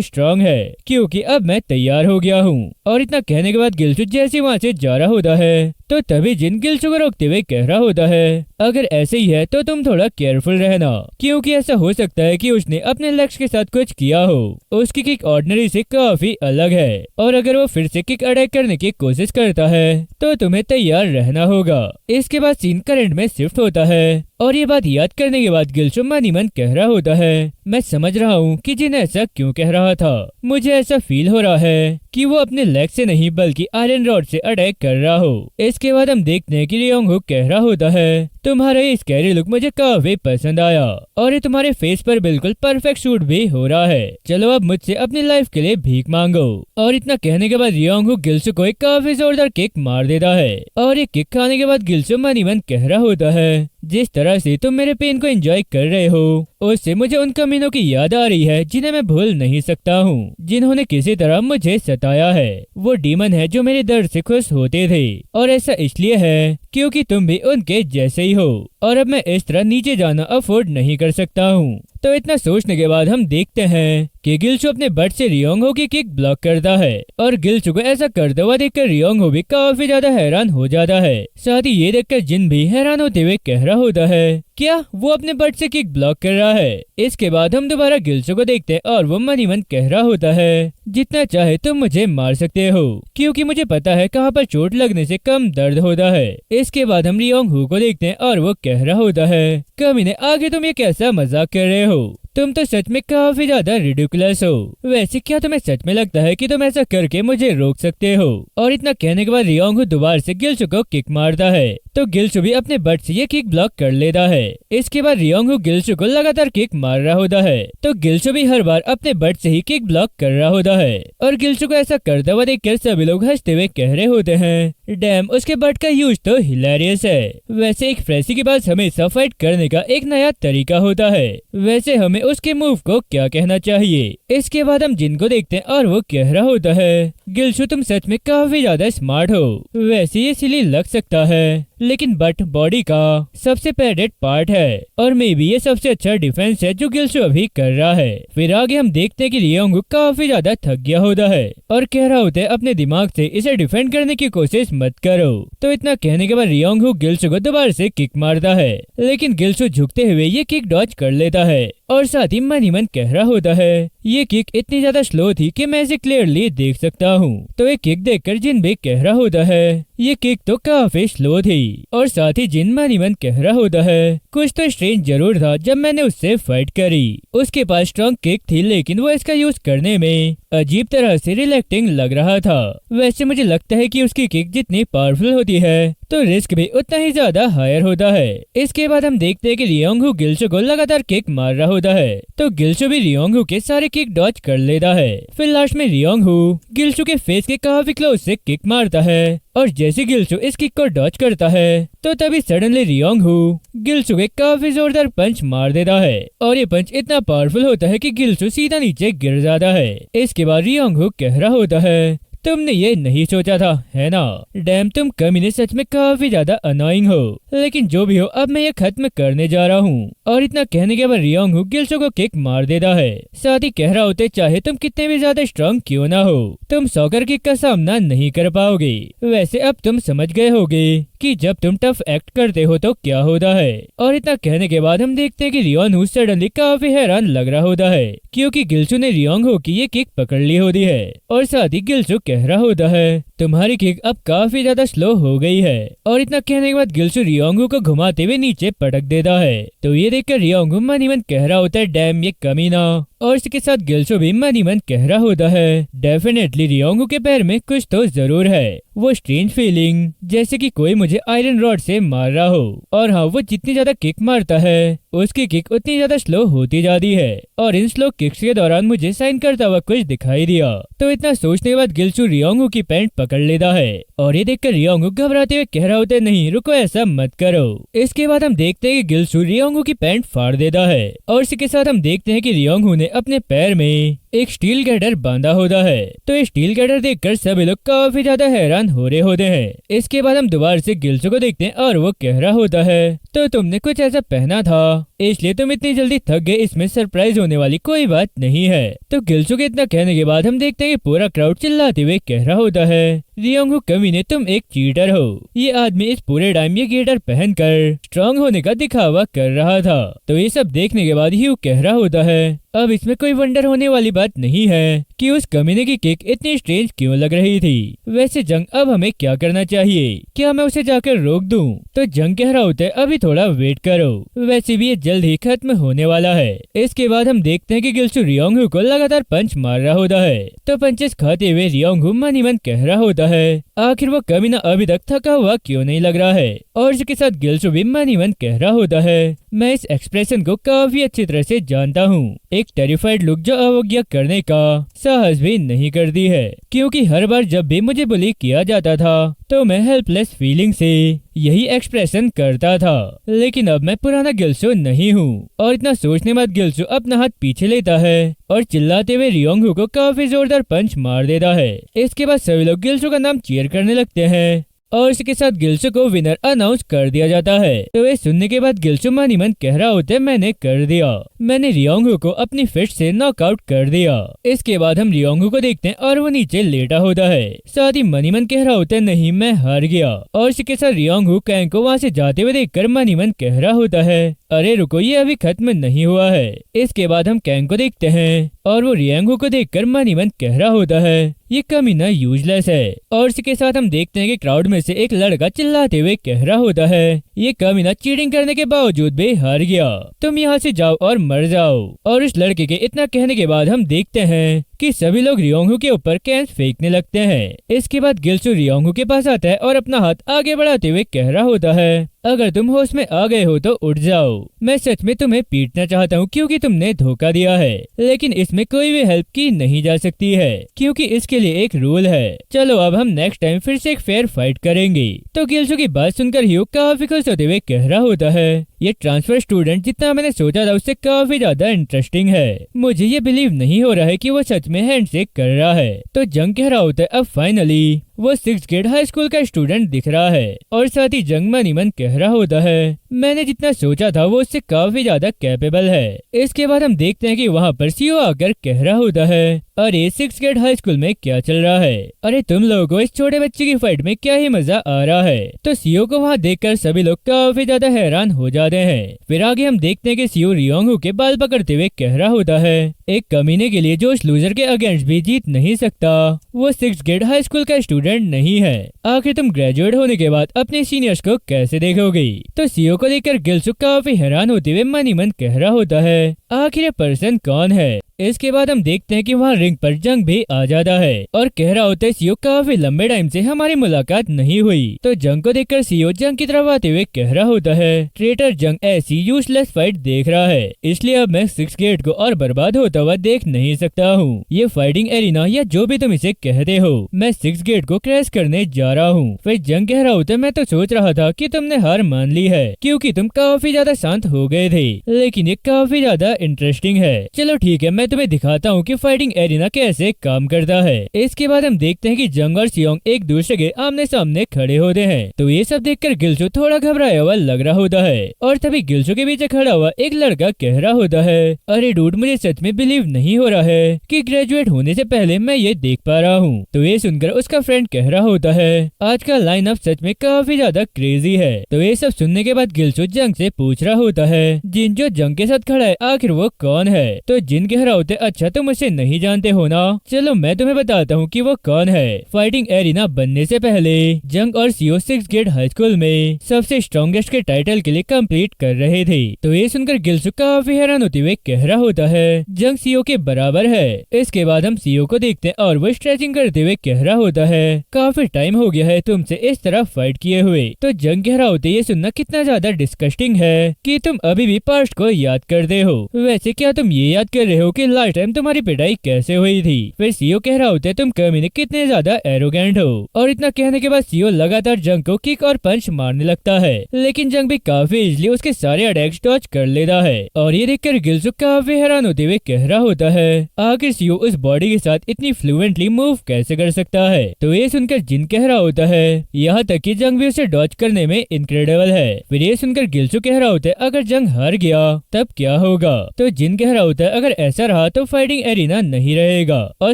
स्ट्रांग है क्योंकि अब मैं तैयार हो गया हूँ। और इतना कहने के बाद गिल्सु जैसे वहाँ से जा रहा होता है तो तभी जिन गिल्सु को रोकते हुए कह रहा होता है अगर ऐसे ही है तो तुम थोड़ा केयरफुल रहना क्योंकि ऐसा हो सकता है कि उसने अपने लक्ष्य के साथ कुछ किया हो। उसकी किक ऑर्डिनरी से काफी अलग है और अगर वो फिर से किक अटैक करने की कोशिश करता है तो तुम्हें तैयार रहना होगा। इसके बाद सीन करंट में शिफ्ट होता है और ये बात याद करने के बाद गिल्सु मन ही मन कह रहा होता है मैं समझ रहा हूँ कि जिन ऐसा क्यों कह रहा था। मुझे ऐसा फील हो रहा है कि वो अपने लेग से नहीं बल्कि आयरन रॉड से अटैक कर रहा हो। इसके बाद हम देखते हैं कि रियोंगू कह रहा होता है तुम्हारा ये स्कैरी लुक मुझे काफी पसंद आया और ये तुम्हारे फेस पर बिल्कुल परफेक्ट सूट भी हो रहा है। चलो अब मुझसे अपनी लाइफ के लिए भीख मांगो। और इतना कहने के बाद रियोंगू गिल्सु को एक काफी जोरदार किक मार देता है और ये किक खाने के बाद गिल्सु मन ही मन कह रहा होता है जिस तरह से तुम मेरे पेन को एंजॉय कर रहे हो उससे मुझे उन कमीनों की याद आ रही है जिन्हें मैं भूल नहीं सकता हूँ, जिन्होंने किसी तरह मुझे सताया है। वो डीमन है जो मेरे दर्द से खुश होते थे और ऐसा इसलिए है क्योंकि तुम भी उनके जैसे ही हो और अब मैं इस तरह नीचे जाना अफोर्ड नहीं कर सकता हूँ। तो इतना सोचने के बाद हम देखते हैं कि गिल्सु अपने बट से रियोंगू की किक ब्लॉक करता है और गिल्सु को ऐसा करता हुआ देखकर रियोंगू भी काफी ज्यादा हैरान हो जाता है। साथ ही ये देखकर जिन भी हैरान होते हुए कह रहा होता है क्या वो अपने बट से किक ब्लॉक कर रहा है। इसके बाद हम दोबारा गिल्सु को देखते हैं और वो मन ही मन कह रहा होता है जितना चाहे तुम मुझे मार सकते हो क्योंकि मुझे पता है कहाँ पर चोट लगने से कम दर्द होता है। इसके बाद हम रियोंगू को देखते हैं और वो कह रहा होता है कमीने आगे तुम ये कैसा मजाक कर रहे हो, तुम तो सच में काफी ज्यादा रिडिकुलस हो। वैसे क्या तुम्हें सच में लगता है कि तुम ऐसा करके मुझे रोक सकते हो। और इतना कहने के बाद रियोंगू दोबारा से गिल्सु को किक मारता है तो गिल्सु भी अपने बट से ये किक ब्लॉक कर लेता है। इसके बाद रियोंगू गिल्सु को लगातार किक मार रहा होता है तो गिल्सु भी हर बार अपने बट से ही किक ब्लॉक कर रहा होता है और गिल्सु को ऐसा करता हुआ देखकर सभी लोग हंसते हुए कह रहे होते हैं डैम उसके बट का यूज तो हिलेरियस है। वैसे एक फ्रेसी के पास हमेशा फाइट करने का एक नया तरीका होता है, वैसे हमें उसके मूव को क्या कहना चाहिए। इसके बाद हम जिनको देखते हैं और वो कह रहा होता है गिल्सु तुम सच में काफी ज्यादा स्मार्ट हो। वैसे ये सिली लग सकता है लेकिन बट बॉडी का सबसे पैडेड पार्ट है और मे बी ये सबसे अच्छा डिफेंस है जो गिल्सु अभी कर रहा है। फिर आगे हम देखते हैं कि रियोंगू काफी ज्यादा थक गया होता है और कह रहा होता है अपने दिमाग से इसे डिफेंड करने की कोशिश मत करो। तो इतना कहने के बाद रियोंगू गिल्सु को दोबारा से किक मारता है लेकिन गिल्सु झुकते हुए ये किक डॉज कर लेता है और साथ ही मन कह रहा होता है ये किक इतनी ज्यादा स्लो थी कि मैं इसे क्लियरली देख सकता हूँ। तो ये किक देखकर जिन भी कह रहा होता है ये किक तो काफी स्लो थी और साथ ही जिन मन कह रहा होता है कुछ तो स्ट्रेंज जरूर था जब मैंने उससे फाइट करी। उसके पास स्ट्रॉन्ग किक थी लेकिन वो इसका यूज करने में अजीब तरह से रिलैक्टिंग लग रहा था। वैसे मुझे लगता है कि उसकी किक जितनी पावरफुल होती है तो रिस्क भी उतना ही ज्यादा हायर होता है। इसके बाद हम देखते हैं कि रियोंगू गिल्सु को लगातार किक मार रहा होता है तो गिल्सु भी रियोंगू के सारे किक डॉज कर लेता है। फिर लास्ट में रियोंगू गिल्सु के फेस के काफी क्लोज से किक मारता है और जैसे गिल्सु इस किक को डॉज करता है तो तभी सडनली रियोंगू गिल्सु के काफी जोरदार पंच मार देता है और ये पंच इतना पावरफुल होता है कि गिल्सु सीधा नीचे गिर जाता है। इसके बाद रियोंगू कह रहा होता है तुमने ये नहीं सोचा था, है ना? डैम, तुम कमीने सच में काफी ज्यादा अनोइंग हो। लेकिन जो भी हो, अब मैं ये खत्म करने जा रहा हूँ। और इतना कहने के बाद रियोंग गिल्सो को किक मार देता है। साथ ही कह रहा होते, चाहे तुम कितने भी ज्यादा स्ट्रांग क्यों ना हो, तुम सॉकर किक का सामना नहीं कर पाओगे। वैसे अब तुम समझ गए होगे कि जब तुम टफ एक्ट करते हो तो क्या होता है। और इतना कहने के बाद हम देखते हैं कि रियोंग सडनली काफी हैरान लग रहा होता है, क्योंकि गिल्सो ने रियोंग की ये किक पकड़ ली होती है। और साथ ही गिल्सो कह रहा होता है, तुम्हारी किक अब काफी ज्यादा स्लो हो गई है। और इतना कहने के बाद गिल्सो रियोंग को घुमाते हुए नीचे पटक देता है। तो ये देखकर रियोंग मन ही मन कह रहा होता है, डैम ये कमीना। और इसके साथ गिल्सो भी मन ही मन कह रहा होता है, डेफिनेटली रियोंग के पैर में कुछ तो जरूर है। वो स्ट्रेंज फीलिंग, जैसे कि कोई मुझे आयरन रॉड से मार रहा हो। और हाँ, वो जितनी ज्यादा किक मारता है उसकी किक उतनी ज्यादा स्लो होती जाती है। और इन स्लो किक्स के दौरान मुझे साइन करता हुआ कुछ दिखाई दिया। तो इतना सोचने के बाद गिल्सो रियोंग की पैंट पकड़ लेता है। और ये देखकर रियोंग घबराते हुए कह रहा होता है, नहीं रुको, ऐसा मत करो। इसके बाद हम देखते हैं कि गिल्सो रियोंग की पैंट फाड़ देता है। और इसके साथ हम देखते हैं कि रियोंग ने अपने पैर में एक स्टील गैडर बांधा होता है। तो ये स्टील गैडर देखकर सभी लोग काफी ज्यादा हैरान हो रहे होते हैं। इसके बाद हम दोबारा से गिल्सो को देखते हैं और वो कह रहा होता है, तो तुमने कुछ ऐसा पहना था इसलिए तुम इतनी जल्दी थक गए, इसमें सरप्राइज होने वाली कोई बात नहीं है। तो गिल्सो के इतना कहने के बाद हम देखते हैं कि पूरा क्राउड चिल्लाते हुए कह रहा होता है, रियोंग कमीने, तुम एक चीटर हो। ये आदमी इस पूरे टाइम ये गेटर पहनकर स्ट्रांग होने का दिखावा कर रहा था। तो ये सब देखने के बाद ह्यू कह रहा होता है, अब इसमें कोई वंडर होने वाली बात नहीं है कि उस कमीने की किक इतनी स्ट्रेंज क्यों लग रही थी। वैसे जंग, अब हमें क्या करना चाहिए? क्या मैं उसे जाकर रोक दूं? तो जंग कह रहा होता है, अभी थोड़ा वेट करो, वैसे भी ये जल्द ही खत्म होने वाला है। इसके बाद हम देखते हैं कि गिल्सो रियोंग को लगातार पंच मार रहा होता है। तो पंचेस खाते हुए रियोंग मन ही मन कह रहा होता है, आखिर वो कमीना अभी तक थका हुआ क्यों नहीं लग रहा है। और इसके साथ गिल्सो भी मन ही मन कह रहा होता है, मैं इस एक्सप्रेशन को काफी अच्छी तरह से जानता हूँ। एक टेरिफाइड लुक जो अवज्ञा करने का साहस भी नहीं करती है, क्योंकि हर बार जब भी मुझे बुली किया जाता था तो मैं हेल्पलेस फीलिंग से यही एक्सप्रेशन करता था। लेकिन अब मैं पुराना गिल्सो नहीं हूँ। और इतना सोचने बाद गिल्सो अपना हाथ पीछे लेता है और चिल्लाते हुए रियोंग को काफी जोरदार पंच मार देता है। इसके बाद सभी लोग गिल्सो का नाम चीयर करने लगते हैं और इसके साथ गिल्सो को विनर अनाउंस कर दिया जाता है। तो ये सुनने के बाद गिल्सो मन ही मन कह रहा होता है, मैंने कर दिया, मैंने रियोंग को अपनी फिस्ट से नॉकआउट कर दिया। इसके बाद हम रियोंग को देखते हैं और वो नीचे लेटा होता है। साथ ही मन कह रहा होता है, नहीं मैं हार गया। और इसके साथ रियोंग कैंग को वहाँ से जाते हुए देखकर मन कह रहा होता है, अरे रुको, ये अभी खत्म नहीं हुआ है। इसके बाद हम कैंग को देखते हैं और वो रियोंग को देखकर मन कह रहा होता है, ये कमीना यूजलेस है। और इसके साथ हम देखते हैं कि क्राउड में से एक लड़का चिल्लाते हुए कह रहा होता है, ये कमीना चीटिंग करने के बावजूद भी हार गया, तुम यहाँ से जाओ और मर जाओ। और इस लड़के के इतना कहने के बाद हम देखते हैं कि सभी लोग रियोंग के ऊपर कैंस फेंकने लगते हैं। इसके बाद गिल्सो रियोंग के पास आता है और अपना हाथ आगे बढ़ाते हुए कह रहा होता है, अगर तुम होश में आ गए हो तो उठ जाओ, मैं सच में तुम्हें पीटना चाहता हूँ क्योंकि तुमने धोखा दिया है, लेकिन इसमें कोई भी हेल्प की नहीं जा सकती है क्योंकि इसके लिए एक रूल है। चलो अब हम नेक्स्ट टाइम फिर से एक फेयर फाइट करेंगे। तो गिल्सो की बात सुनकर ह्यू काफी खुश होते हुए कह रहा होता है, ये ट्रांसफर स्टूडेंट जितना मैंने सोचा था उससे काफी ज्यादा इंटरेस्टिंग है, मुझे ये बिलीव नहीं हो रहा है कि वो सच में हैंडशेक कर रहा है। तो जंग कह रहा होता है, अब फाइनली वो 6th ग्रेड हाई स्कूल का स्टूडेंट दिख रहा है। और साथ ही जंग मन ही मन कह रहा होता है, मैंने जितना सोचा था वो उससे काफी ज्यादा कैपेबल है। इसके बाद हम देखते हैं कि वहाँ पर सीओ आकर कह रहा होता है, अरे 6th ग्रेड हाई स्कूल में क्या चल रहा है? अरे तुम लोगों को इस छोटे बच्चे की फाइट में क्या ही मजा आ रहा है? तो सीओ को वहाँ देखकर सभी लोग काफी ज्यादा हैरान हो जाते हैं। फिर आगे हम देखते हैं कि सीओ रियोंग के बाल पकड़ते हुए कह रहा होता है, एक कमीने के लिए जो उस लूजर के अगेंस्ट भी जीत नहीं सकता वो 6th ग्रेड हाई स्कूल का स्टूडेंट नहीं है। आखिर तुम ग्रेजुएट होने के बाद अपने सीनियर्स को कैसे देखोगे? तो सीओ को देखकर गिल्सो काफी हैरान होते हुए मन ही मन कह रहा होता है, आखिर ये पर्सन कौन है? इसके बाद हम देखते हैं कि वहाँ रिंग पर जंग भी आ जाता है और कह रहा होता है, सीओ काफी लंबे टाइम से हमारी मुलाकात नहीं हुई। तो जंग को देखकर सीओ जंग की तरफ आते हुए कह रहा होता है, ट्रेटर जंग ऐसी यूजलेस फाइट देख रहा है, इसलिए अब मैं 6th ग्रेड को और बर्बाद होता हुआ देख नहीं सकता हूँ। ये फाइटिंग एरिना या जो भी तुम इसे कहते हो, मैं 6th ग्रेड को क्रैश करने जा रहा हूँ। फिर जंग कह रहा होता है, मैं तो सोच रहा था कि तुमने हार मान ली है क्योंकि तुम काफी ज्यादा शांत हो गए थे, लेकिन ये काफी ज्यादा इंटरेस्टिंग है। चलो ठीक है, मैं तुम्हें दिखाता हूँ कि फाइटिंग एरिना कैसे काम करता है। इसके बाद हम देखते हैं कि जंग और सियोंग एक दूसरे के आमने सामने खड़े होते हैं। तो ये सब देखकर गिल्सू थोड़ा घबराया हुआ लग रहा होता है और तभी गिल्सू के पीछे खड़ा हुआ एक लड़का कह रहा होता है, अरे डूड, मुझे सच में बिलीव नहीं हो रहा है कि ग्रेजुएट होने से पहले मैं ये देख पा रहा हूँ। तो ये सुनकर उसका फ्रेंड कह रहा होता है, आज का लाइनअप सच में काफी ज्यादा क्रेजी है। तो ये सब सुनने के बाद गिल्सू जंग से पूछ रहा होता है, जिन जो जंग के साथ खड़ा है आखिर वो कौन है? तो जिन कह रहा होता है, अच्छा तुम मुझे नहीं जानते हो ना, चलो मैं तुम्हें बताता हूँ कि वो कौन है। फाइटिंग एरिना बनने से पहले जंग और सीओ 6 ग्रेड हाई स्कूल में सबसे स्ट्रॉन्गेस्ट के टाइटल के लिए कंप्लीट कर रहे थे। तो ये सुनकर गिल्सू काफी हैरान होते हुए कह रहा होता है, जंग सीओ के बराबर है। इसके बाद हम सीओ को देखते हैं और वो स्ट्रेचिंग करते हुए कह रहा होता है, काफी टाइम हो गया है तुमसे इस तरह फाइट किए हुए। तो जंग कह रहा होता है, ये सुनना कितना ज्यादा डिस्कस्टिंग है कि तुम अभी भी पास्ट को याद करते हो। वैसे क्या तुम ये याद कर रहे हो कि लास्ट टाइम तुम्हारी पिटाई कैसे हुई थी? फिर सीओ कह रहा होता है, तुम कमीने कितने ज्यादा एरोगेंट हो। और इतना कहने के बाद सीओ लगातार जंग को किक और पंच मारने लगता है, लेकिन जंग भी काफी इजीली उसके सारे अटैक्स डॉज कर लेता है। और ये देखकर गिल्सू काफी हैरान होते हुए कह रहा होता है, आखिर सीओ उस बॉडी के साथ इतनी फ्लुएंटली मूव कैसे कर सकता है? तो ये सुनकर जिन कह रहा होता है, यहाँ तक कि जंग भी उसे डॉज करने में इनक्रेडिबल है। फिर ये सुनकर गिल्सू कह रहा होता है, अगर जंग हार गया तब क्या होगा? तो जिन कह रहा होता है, अगर ऐसा रहा तो फाइटिंग एरिना नहीं रहेगा और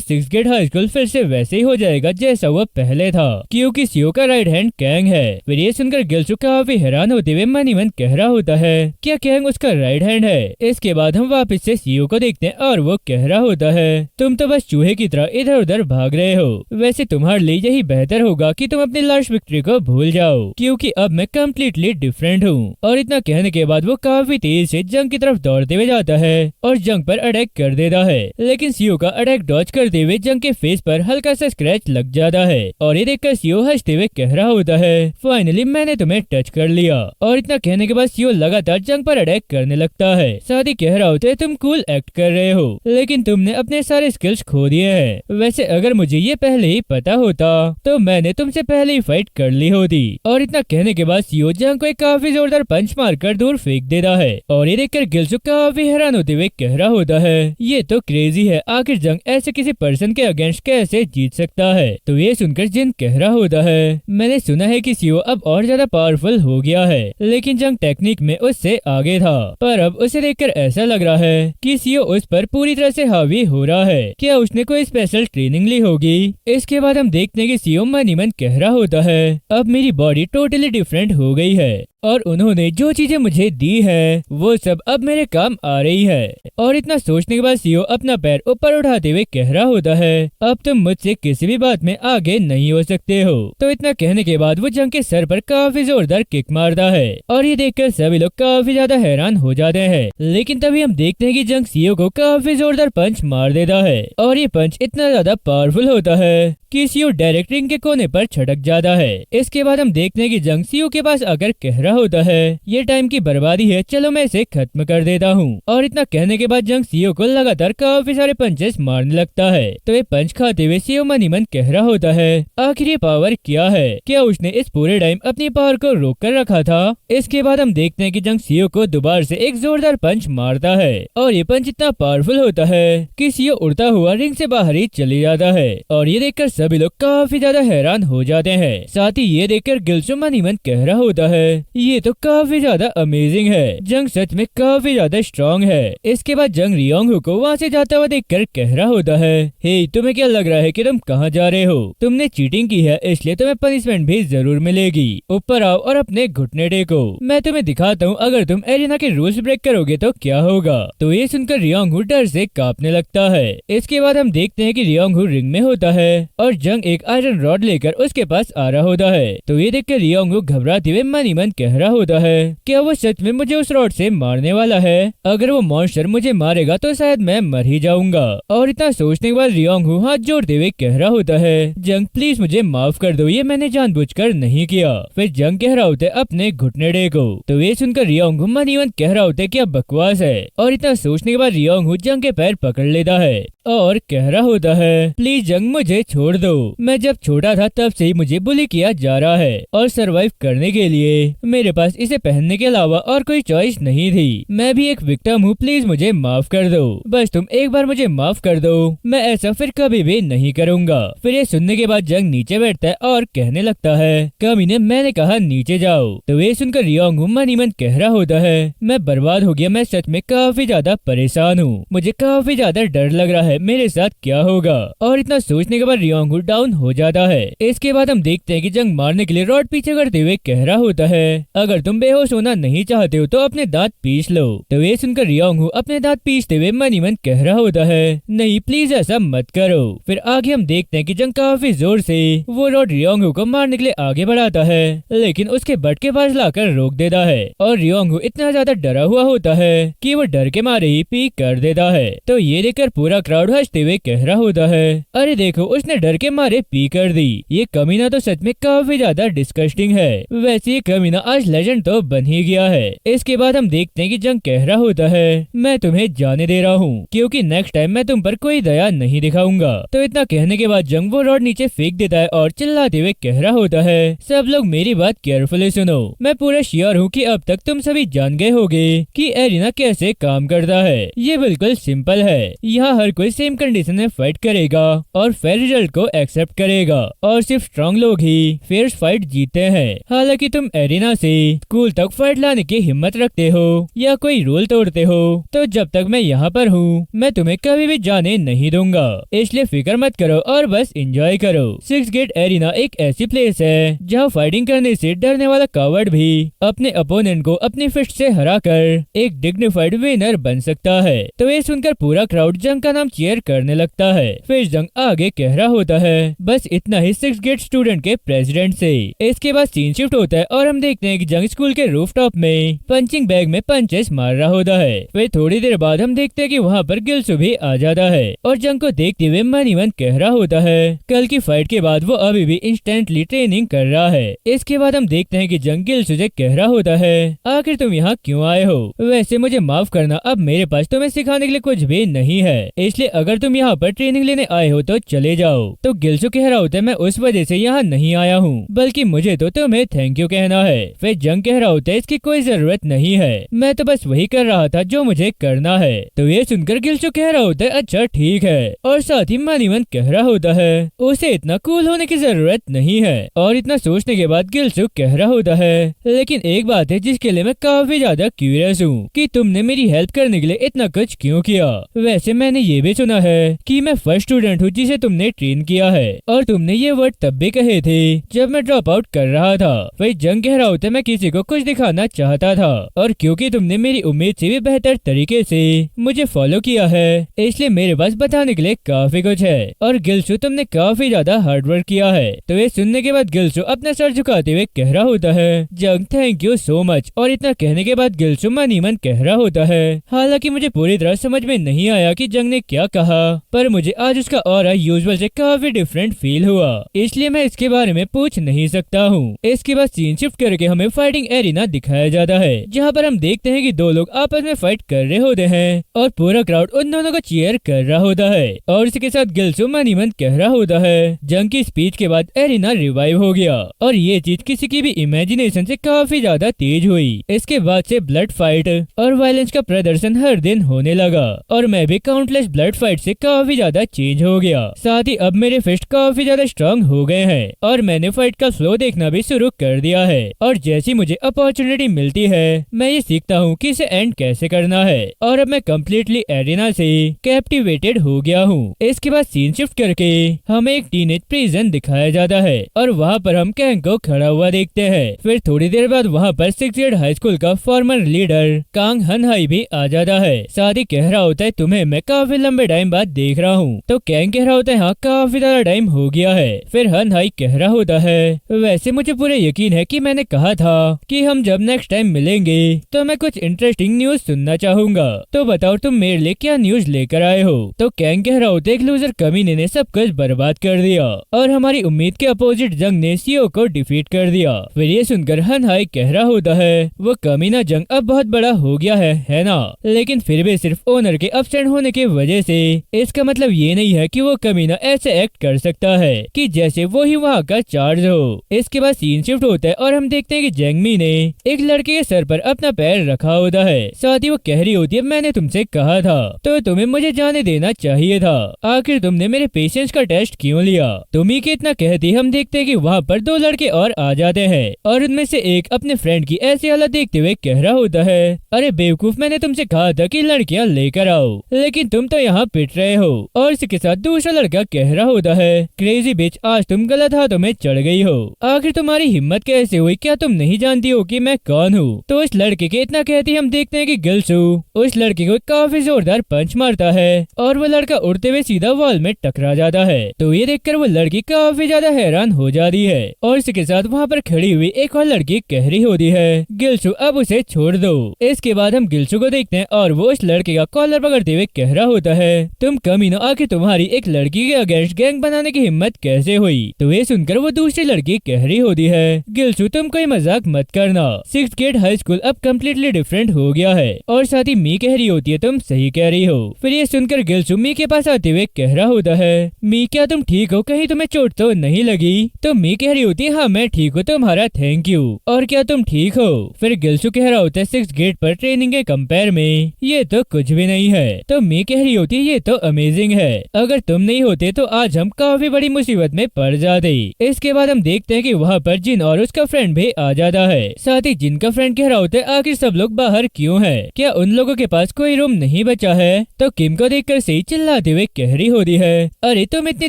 6 ग्रेड हाई स्कूल फिर से वैसे ही हो जाएगा जैसा वो पहले था, क्योंकि सीओ का राइट हैंड कैंग है। फिर ये सुनकर गिल्सू काफी हैरान होते हुए मन ही मन कह रहा होता है, क्या कैंग उसका राइट हैंड है? इसके बाद हम वापस से सीओ को देखते हैं और वो कह रहा होता है, तुम तो बस चूहे की तरह इधर उधर भाग रहे हो। वैसे तुम्हारे लिए यही बेहतर होगा कि तुम अपनी लास्ट विक्ट्री को भूल जाओ, क्योंकि अब मैं कम्प्लीटली डिफरेंट हूँ। और इतना कहने के बाद वो काफी तेज से जंग की तरफ दौड़ते हुए जाता है और जंग पर अटैक कर देता है, लेकिन सीओ का अटैक डॉज करते हुए जंग के फेस पर हल्का सा स्क्रैच लग जाता है। और ये देखकर सीओ हंसते हुए कह रहा होता है, फाइनली मैंने तुम्हें टच कर लिया। और इतना कहने के बाद सीओ लगातार जंग पर अटैक करने लगता है। साथ ही कह रहा होता है, तुम कूल एक्ट कर रहे हो, लेकिन तुमने अपने सारे स्किल्स खो दिए हैं। वैसे अगर मुझे ये पहले ही पता होता तो मैंने तुमसे पहले ही फाइट कर ली होती। और इतना कहने के बाद सीओ जंग को एक काफी जोरदार पंच मारकर दूर फेंक देता है। और ये देखकर गिल्सू काफी हैरान होते हुए कह रहा होता है, ये तो क्रेजी है, आखिर जंग ऐसे किसी पर्सन के अगेंस्ट कैसे जीत सकता है? तो ये सुनकर जिन कह रहा होता है, मैंने सुना है कि सीओ अब और ज्यादा पावरफुल हो गया है, लेकिन जंग टेक्निक में उससे आगे था, पर अब उसे देखकर ऐसा लग रहा है कि सीओ उस पर पूरी तरह से हावी हो रहा है। क्या उसने कोई स्पेशल ट्रेनिंग ली होगी? इसके बाद हम देखते हैं कि सीओ मन ही मन कह रहा होता है, अब मेरी बॉडी टोटली डिफरेंट हो गई है और उन्होंने जो चीजें मुझे दी है वो सब अब मेरे काम आ रही है। और इतना सोचने के बाद सीओ अपना पैर ऊपर उठाते हुए कह रहा होता है, अब तुम मुझसे किसी भी बात में आगे नहीं हो सकते हो। तो इतना कहने के बाद वो जंग के सर पर काफी जोरदार किक मारता है और ये देखकर सभी लोग काफी ज्यादा हैरान हो जाते हैं। लेकिन तभी हम देखते हैं कि जंग सीओ को काफी जोरदार पंच मार देता है और ये पंच इतना ज्यादा पावरफुल होता है कि सीओ डायरेक्ट रिंग के कोने पर छटक जाता है। इसके बाद हम देखते हैं कि जंग सीओ के पास आकर कह रहा होता है, ये टाइम की बर्बादी है, चलो मैं इसे खत्म कर देता हूँ। और इतना कहने के बाद जंग सीओ को लगातार काफी सारे पंचेस मारने लगता है। तो ये पंच खाते हुए सीओ मन ही मन कह रहा होता है, आखिर ये पावर क्या है? क्या उसने इस पूरे टाइम अपनी पावर को रोक कर रखा था? इसके बाद हम देखते हैं कि जंग सीओ को दोबारा से एक जोरदार पंच मारता है और ये पंच इतना पावरफुल होता है कि सीओ उड़ता हुआ रिंग से बाहर ही चले जाता है। और ये देखकर सभी लोग काफी ज्यादा हैरान हो जाते हैं। साथ ही ये देखकर गिल्सू मन ही मन कह रहा होता है, ये तो काफी ज्यादा अमेजिंग है, जंग सच में काफी ज्यादा स्ट्रॉन्ग है। इसके बाद जंग रियोंग को वहाँ से जाता हुआ देखकर कह रहा होता है, हे तुम्हें क्या लग रहा है कि तुम कहाँ जा रहे हो? तुमने चीटिंग की है इसलिए तुम्हें पनिशमेंट भी जरूर मिलेगी। ऊपर आओ और अपने घुटने टेको, मैं तुम्हें दिखाता हूँ अगर तुम एरिना के रूल्स ब्रेक करोगे तो क्या होगा। तो ये सुनकर रियोंग डर से कांपने लगता है। इसके बाद हम देखते हैं कि रियोंग रिंग में होता है और जंग एक आयरन रॉड लेकर उसके पास आ रहा होता है। तो ये देखकर रियोंग घबराते हुए मन ही मन कह रहा होता है, क्या वो सच में मुझे उस रॉड से मारने वाला है? अगर वो मॉन्स्टर मुझे मारेगा तो शायद मैं मर ही जाऊंगा। और इतना सोचने के बाद रियोंग हाथ जोड़ते हुए कह रहा होता है, जंग प्लीज मुझे माफ कर दो, ये मैंने जानबूझकर नहीं किया। फिर जंग कह रहा होता है, अपने घुटने टेको। तो ये सुनकर रियोंग मन ही मन कह रहा होता है, क्या बकवास है। और इतना सोचने के बाद रियोंग जंग के पैर पकड़ लेता है और कह रहा होता है, प्लीज जंग मुझे छोड़ दो, मैं जब छोटा था तब से ही मुझे बुली किया जा रहा है और सरवाइव करने के लिए मेरे पास इसे पहनने के अलावा और कोई चॉइस नहीं थी। मैं भी एक विक्टिम हूँ, प्लीज मुझे माफ कर दो, बस तुम एक बार मुझे माफ कर दो, मैं ऐसा फिर कभी भी नहीं करूँगा। फिर ये सुनने के बाद जंग नीचे बैठता है और कहने लगता है, कमीने मैंने कहा नीचे जाओ। तो ये सुनकर रियोंग मन ही मन कह रहा होता है, मैं बर्बाद हो गया, मैं सच में काफी ज्यादा परेशान हूँ, मुझे काफी ज्यादा डर लग रहा है मेरे साथ क्या होगा। और इतना सोचने के बाद रियोंग डाउन हो जाता है। इसके बाद हम देखते हैं कि जंग मारने के लिए रॉड पीछे करते हुए कह रहा होता है, अगर तुम बेहोश होना नहीं चाहते हो तो अपने दांत पीस लो। तो ये सुनकर रियोंग अपने दांत पीसते हुए मन ही मन कह रहा होता है, नहीं प्लीज ऐसा मत करो। फिर आगे हम देखते हैं कि जंग काफी जोर से वो रॉड रियोंग को मारने के लिए आगे बढ़ाता है, लेकिन उसके बट के पास लाकर रोक देता है और रियोंग इतना ज्यादा डरा हुआ होता है कि वो डर के मारे ही पीक कर देता है। तो ये देखकर पूरा क्राउड हंसते हुए कह रहा होता है, अरे देखो उसने डर के मारे पी कर दी, ये कमीना तो सच में काफी ज्यादा डिस्कस्टिंग है। वैसे ये कमीना आज लेजेंड तो बन ही गया है। इसके बाद हम देखते हैं कि जंग कह रहा होता है, मैं तुम्हें जाने दे रहा हूँ क्योंकि नेक्स्ट टाइम मैं तुम पर कोई दया नहीं दिखाऊंगा। तो इतना कहने के बाद जंग वो रॉड नीचे फेंक देता है और चिल्लाते हुए कह रहा होता है, सब लोग मेरी बात केयरफुली सुनो, मैं पूरा श्योर हूँ कि अब तक तुम सभी जान गए होगे कि एरिना कैसे काम करता है। ये बिल्कुल सिंपल है, यहाँ हर कोई सेम कंडीशन में फाइट करेगा और फेयर रिजल्ट को एक्सेप्ट करेगा और सिर्फ स्ट्रॉन्ग लोग ही फेयर फाइट जीतते हैं। हालांकि तुम एरिना से स्कूल तक फाइट लाने की हिम्मत रखते हो या कोई रूल तोड़ते हो तो जब तक मैं यहाँ पर हूँ मैं तुम्हें कभी भी जाने नहीं दूंगा, इसलिए फिक्र मत करो और बस एंजॉय करो। सिक्स गेट एरिना एक ऐसी प्लेस है जहाँ फाइटिंग करने से डरने वाला कावर्ड भी अपने अपोनेंट को अपनी फिस्ट से हराकर एक डिग्निफाइड विनर बन सकता है। तो ये सुनकर पूरा क्राउड जंग का नाम चीयर करने लगता है। फिर जंग आगे कह रहा होता है, बस इतना ही सिक्स गेट स्टूडेंट के प्रेसिडेंट से। इसके बाद सीन शिफ्ट होता है और हम देखते हैं कि जंग स्कूल के रूफटॉप में पंचिंग बैग में पंचेस मार रहा होता है। फिर थोड़ी देर बाद हम देखते हैं कि वहाँ पर गिल्सु भी आ जाता है और जंग को देखते हुए मन ही मन कह रहा होता है, कल की फाइट के बाद वो अभी भी इंस्टेंटली ट्रेनिंग कर रहा है। इसके बाद हम देखते हैं कि जंग गिल्सु से कह रहा होता है, आखिर तुम यहाँ क्यों आए हो? वैसे मुझे माफ करना, अब मेरे पास तुम्हें सिखाने के लिए कुछ भी नहीं है, इसलिए अगर तुम यहाँ पर ट्रेनिंग लेने आए हो तो चले जाओ। तो गिल्सु कह रहा होता है, मैं उस वजह से यहाँ नहीं आया हूँ, बल्कि मुझे तो तुम्हें थैंक यू कहना है। फिर जंग कह रहा होता है, इसकी कोई जरूरत नहीं है, मैं तो बस वही कर रहा था जो मुझे करना है। तो ये सुनकर गिल्सु कह रहा होता है, अच्छा ठीक है, और साथ ही मन ही मन कह रहा होता है, उसे इतना कूल होने की जरूरत नहीं है। और इतना सोचने के बाद गिल्सु कह रहा होता है, लेकिन एक बात है जिसके लिए मैं काफी ज्यादा क्यूरियस हूँ कि तुमने मेरी हेल्प करने के लिए इतना कुछ क्यों किया। वैसे मैंने ये भी सुना है कि मैं फर्स्ट स्टूडेंट हूँ जिसे तुमने ट्रेन किया है, और तुमने ये वर्ड तब भी कहे थे जब मैं ड्रॉप आउट कर रहा था। फिर जंग कह रहा होता है, मैं किसी को कुछ दिखाना चाहता था, और क्योंकि तुमने मेरी उम्मीद से भी बेहतर तरीके से मुझे फॉलो किया है, इसलिए मेरे पास बताने के लिए काफी कुछ है। और गिल्सु तुमने काफी ज्यादा हार्ड वर्क किया है। तो ये सुनने के बाद गिल्सु अपना सर झुकाते हुए कह रहा होता है, जंग थैंक यू सो मच। और इतना कहने के बाद गिल्सु मन ही मन कह रहा होता है, हालांकि मुझे पूरी तरह समझ में नहीं आया कि जंग ने क्या कहा, पर मुझे आज उसका ऑरा यूजुअल से काफी डिफरेंट फील हुआ, इसलिए मैं इसके बारे में पूछ नहीं सकता हूँ। इसके बाद सीन शिफ्ट करके हमें फाइटिंग एरिना दिखाया जाता है, जहाँ पर हम देखते हैं कि दो लोग आपस में फाइट कर रहे होते हैं और पूरा क्राउड उन दोनों को चीयर कर रहा होता है। और इसके साथ गिल्सु मन ही मन कह रहा होता है, जंग की स्पीच के बाद एरिना रिवाइव हो गया, और ये चीज किसी की भी इमेजिनेशन से काफी ज्यादा तेज हुई। इसके बाद से ब्लड फाइट और वायलेंस का प्रदर्शन हर दिन होने लगा, और मैं भी काउंटलेस ब्लड फाइट से काफी ज्यादा चेंज हो गया। साथ ही अब मेरे फिस्ट काफी ज्यादा स्ट्रांग हो गए हैं, और मैंने फाइट का फ्लो देखना भी शुरू कर दिया है। और जैसी मुझे अपॉर्चुनिटी मिलती है मैं ये सीखता हूँ कि इसे एंड कैसे करना है, और अब मैं कम्प्लीटली एरिना से कैप्टिवेटेड हो गया हूँ। इसके बाद सीन शिफ्ट करके हमें एक टीनेज प्रिजन दिखाया जाता है, और वहाँ पर हम कैंग को खड़ा हुआ देखते हैं। फिर थोड़ी देर बाद वहाँ पर 6th ग्रेड हाई स्कूल का फॉर्मर लीडर कांग हनहाई भी आ जाता है। साथ ही कह रहा होता है, तुम्हें मैं काफी लंबे टाइम बाद देख रहा हूँ। तो कैंग कह रहा होता है, हाँ काफी ज्यादा टाइम हो गया है। फिर हनहाई कह रहा होता है, वैसे मुझे पूरे यकीन है कि मैंने कहा था कि हम जब नेक्स्ट टाइम मिलेंगे तो मैं कुछ इंटरेस्टिंग न्यूज सुनना चाहूंगा, तो बताओ तुम मेरे लिए क्या न्यूज लेकर आए हो। तो कैंग कह रहा होता है, एक लूजर कमीने ने सब कुछ बर्बाद कर दिया, और हमारी उम्मीद के अपोजिट जंग ने सीओ को डिफीट कर दिया। फिर ये सुनकर हनहाई कह रहा होता है, वो कमीना जंग अब बहुत बड़ा हो गया है ना, लेकिन फिर भी सिर्फ ओनर के अपसेंट होने की वजह से से इसका मतलब ये नहीं है कि वो कमीना ऐसे एक्ट कर सकता है कि जैसे वो ही वहाँ का चार्ज हो। इसके बाद सीन शिफ्ट होता है और हम देखते हैं कि जेंगमी ने एक लड़के के सर पर अपना पैर रखा होता है। साथ ही वो कह रही होती है, मैंने तुमसे कहा था तो तुम्हें मुझे जाने देना चाहिए था, आखिर तुमने मेरे पेशेंस का टेस्ट क्यों लिया। तुम्ही के इतना कहती हम देखते हैं कि वहाँ पर दो लड़के और आ जाते हैं और उनमें से एक अपने फ्रेंड की ऐसी हालत देखते हुए कह रहा होता है, अरे बेवकूफ, मैंने तुमसे कहा था कि लड़कियां लेकर आओ, लेकिन तुम तो यहाँ पिट रहे हो। और इसके साथ दूसरा लड़का कह रहा होता है, क्रेजी बिच, आज तुम गलत हाथों में चढ़ गई हो, आखिर तुम्हारी हिम्मत कैसे हुई, क्या तुम नहीं जानती हो कि मैं कौन हूँ। तो इस लड़के के इतना कहती हम देखते हैं कि गिल्सू उस लड़के को काफी जोरदार पंच मारता है और वो लड़का उड़ते हुए सीधा वॉल में टकरा जाता है। तो ये देखकर वो लड़की काफी ज्यादा हैरान हो जाती है और इसके साथ वहाँ पर खड़ी हुई एक और लड़की कह रही होती है, गिल्सू अब उसे छोड़ दो। इसके बाद हम गिल्सू को देखते हैं और वो इस लड़के का कॉलर पकड़ते हुए कह रहा होता है, तुम कमीनो, आखिर तुम्हारी एक लड़की के अगेंस्ट गैंग बनाने की हिम्मत कैसे हुई। तो ये सुनकर वो दूसरी लड़की कह रही होती है, गिल्सू तुम कोई मजाक मत करना, 6th ग्रेड हाई स्कूल अब कम्प्लीटली डिफरेंट हो गया है। और साथ ही मी कह रही होती है, तुम सही कह रही हो। फिर ये सुनकर गिल्सू मी के पास आते हुए कह रहा होता है, मी क्या तुम ठीक हो, कहीं तुम्हें चोट तो नहीं लगी। तो मी कह रही होती है, हाँ मैं ठीक हूँ, तुम्हारा थैंक यू, और क्या तुम ठीक हो। फिर गिल्सू कह रहा होता है, 6th ग्रेड पर ट्रेनिंग के कंपेयर में ये तो कुछ भी नहीं है। तो मी कह रही होती है, ये तो अमेजिंग है, अगर तुम नहीं होते तो आज हम काफी बड़ी मुसीबत में पड़ जाते। इसके बाद हम देखते हैं कि वहाँ पर जिन और उसका फ्रेंड भी आ जाता है। साथ ही जिन का फ्रेंड कह रहा होता है, आखिर सब लोग बाहर क्यों है, क्या उन लोगों के पास कोई रूम नहीं बचा है। तो किम को देखकर सही चिल्लाते हुए कह रही होती है, अरे तुम इतनी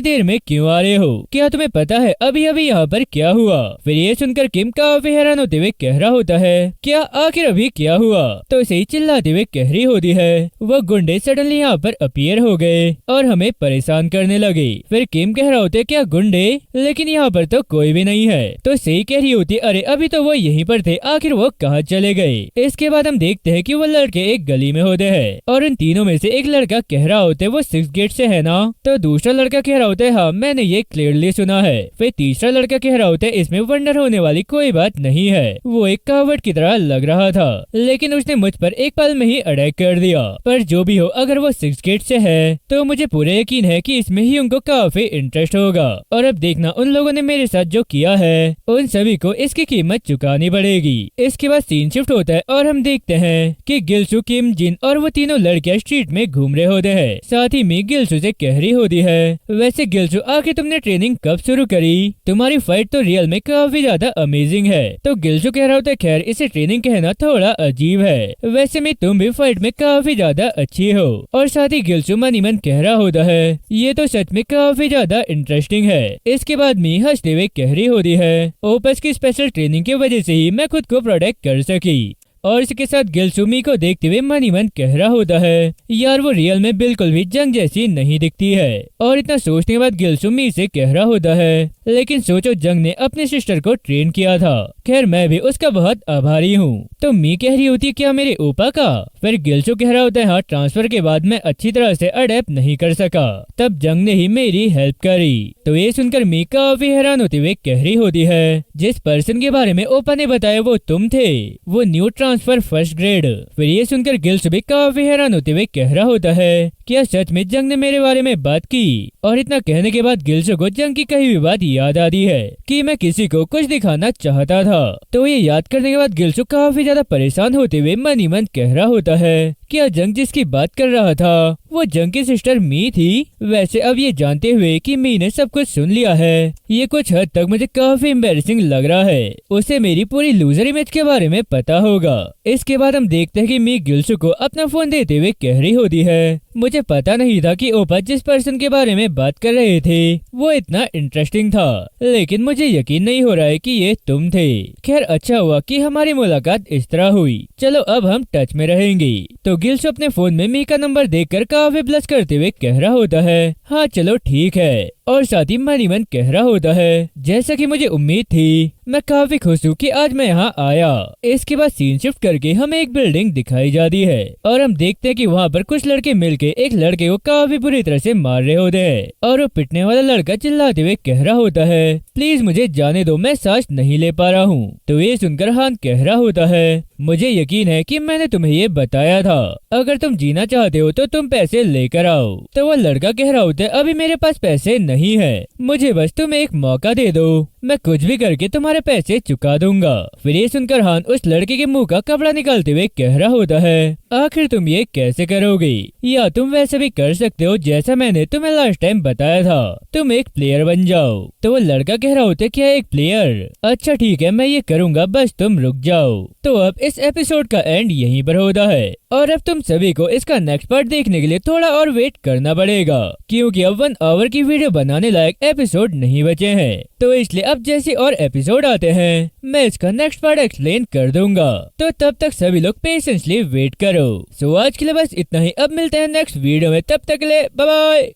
देर में क्यों आ रहे हो, क्या तुम्हें पता है अभी अभी यहाँ पर क्या हुआ। फिर ये सुनकर किम काफी हैरान होते हुए कह रहा होता है, क्या आखिर अभी क्या हुआ। तो सही चिल्लाते हुए कह रही होती है, वो गुंडे सडनली यहाँ पर अपीयर हो गए और हमें परेशान करने लगे। फिर किम कह रहा होता है, क्या गुंडे, लेकिन यहाँ पर तो कोई भी नहीं है। तो सही कह रही होती, अरे अभी तो वो यहीं पर थे, आखिर वो कहाँ चले गए। इसके बाद हम देखते हैं कि वो लड़के एक गली में होते हैं और इन तीनों में से एक लड़का कह रहा होता है, वो 6th गेट से है ना। तो दूसरा लड़का कह रहा होता है, हाँ मैंने ये क्लियरली सुना है। फिर तीसरा लड़का कह रहा होता है, इसमें वंडर होने वाली कोई बात नहीं है, वो एक कहावत की तरह लग रहा था, लेकिन उसने मुझ पर एक पल में ही अटैक कर दिया। पर जो भी हो, अगर वो 6th गेट से है तो मुझे पूरे यकीन है कि इसमें ही उनको काफी इंटरेस्ट होगा। और अब देखना, उन लोगों ने मेरे साथ जो किया है उन सभी को इसकी कीमत चुकानी पड़ेगी। इसके बाद सीन शिफ्ट होता है और हम देखते हैं कि गिल्सू, किम, जिन और वो तीनों लड़कियां स्ट्रीट में घूम रहे होते हैं। साथ ही मी गिल्सू से कह रही होती है, वैसे गिल्सू आखिर तुमने ट्रेनिंग कब शुरू करी, तुम्हारी फाइट तो रियल में काफी ज्यादा अमेजिंग है। तो गिल्सू कह रहा होता है, खैर इसे ट्रेनिंग कहना थोड़ा अजीब है, वैसे में तुम भी फाइट में काफी ज्यादा अच्छी हो। और साथ ही गिल्सू मन ही मन कह रहा होता है, ये तो सच में काफी ज्यादा इंटरेस्टिंग है। इसके बाद मी हंसते हुए कह रही होती है, ओपस की स्पेशल ट्रेनिंग की वजह से ही मैं खुद को प्रोटेक्ट कर सकी। और इसके साथ गिल्सू मी को देखते हुए मन ही मन कह रहा होता है, यार वो रियल में बिल्कुल भी जंग जैसी नहीं दिखती है। और इतना सोचने के बाद गिल्सू मी से कह रहा होता है, लेकिन सोचो जंग ने अपने सिस्टर को ट्रेन किया था, खैर मैं भी उसका बहुत आभारी हूँ। तो मी कह रही होती है, क्या मेरे ओपा का। फिर गिल्सू कह रहा होता है, हाँ ट्रांसफर के बाद मैं अच्छी तरह से अडेप्ट नहीं कर सका, तब जंग ने ही मेरी हेल्प करी। तो ये सुनकर मी काफी हैरान होते हुए कह रही होती है, जिस पर्सन के बारे में ओपा ने बताया वो तुम थे, वो न्यू ट्रांसफर 1st ग्रेड। फिर ये सुनकर गिल्सू भी काफी हैरान होते हुए कह रहा होता है, क्या सच में जंग ने मेरे बारे में बात की। और इतना कहने के बाद गिल्सू को जंग की कही हुई बात याद आती है कि मैं किसी को कुछ दिखाना चाहता था। तो ये याद करने के बाद गिल्सू काफी ज्यादा परेशान होते हुए मन ही मन कह रहा होता है, क्या जंग जिसकी बात कर रहा था वो जंग की सिस्टर मी थी। वैसे अब ये जानते हुए कि मी ने सब कुछ सुन लिया है, ये कुछ हद तक मुझे काफी एम्बैरेसिंग लग रहा है, उसे मेरी पूरी लूजर इमेज के बारे में पता होगा। इसके बाद हम देखते हैं कि मी गिल्सू को अपना फोन देते हुए कह रही होती है, मुझे पता नहीं था कि ओपा जिस पर्सन के बारे में बात कर रहे थे वो इतना इंटरेस्टिंग था, लेकिन मुझे यकीन नहीं हो रहा है कि ये तुम थे। खैर अच्छा हुआ कि हमारी मुलाकात इस तरह हुई, चलो अब हम टच में रहेंगे। तो गिल्सू अपने फोन में मी का नंबर देखकर काफी ब्लश करते हुए कह रहा होता है, हाँ चलो ठीक है। और साथ ही मन ही मन कह रहा होता है, जैसा कि मुझे उम्मीद थी, मैं काफी खुश हूँ कि आज मैं यहाँ आया। इसके बाद सीन शिफ्ट करके हमें एक बिल्डिंग दिखाई जाती है और हम देखते हैं कि वहाँ पर कुछ लड़के मिलके एक लड़के को काफी बुरी तरह से मार रहे होते हैं। और वो पिटने वाला लड़का चिल्लाते हुए कह रहा होता है, प्लीज मुझे जाने दो, मैं सांस नहीं ले पा रहा हूँ। तो ये सुनकर हान कह रहा होता है, मुझे यकीन है कि मैंने तुम्हें ये बताया था। अगर तुम जीना चाहते हो तो तुम पैसे लेकर आओ। तो वो लड़का कह रहा होता है अभी मेरे पास पैसे नहीं है, मुझे बस तुम एक मौका दे दो, मैं कुछ भी करके तुम्हारे पैसे चुका दूंगा। फिर ये सुनकर हान उस लड़के के मुंह का कपड़ा निकालते हुए कह रहा होता है आखिर तुम ये कैसे करोगे, या तुम वैसे भी कर सकते हो जैसा मैंने तुम्हें लास्ट टाइम बताया था, तुम एक प्लेयर बन जाओ। तो वो लड़का कह रहा होता है क्या एक प्लेयर, अच्छा ठीक है मैं ये करूंगा, बस तुम रुक जाओ। तो अब इस एपिसोड का एंड यहीं पर होता है और अब तुम सभी को इसका नेक्स्ट पार्ट देखने के लिए थोड़ा और वेट करना पड़ेगा, क्योंकि अब 1 आवर की वीडियो बनाने लायक एपिसोड नहीं बचे हैं। तो इसलिए अब जैसे और एपिसोड आते हैं मैं इसका नेक्स्ट पार्ट एक्सप्लेन कर दूंगा। तो तब तक सभी लोग पेशेंसली वेट करो। सो आज के लिए बस इतना ही, अब मिलते हैं नेक्स्ट वीडियो में, तब तक के लिए बाय बाय।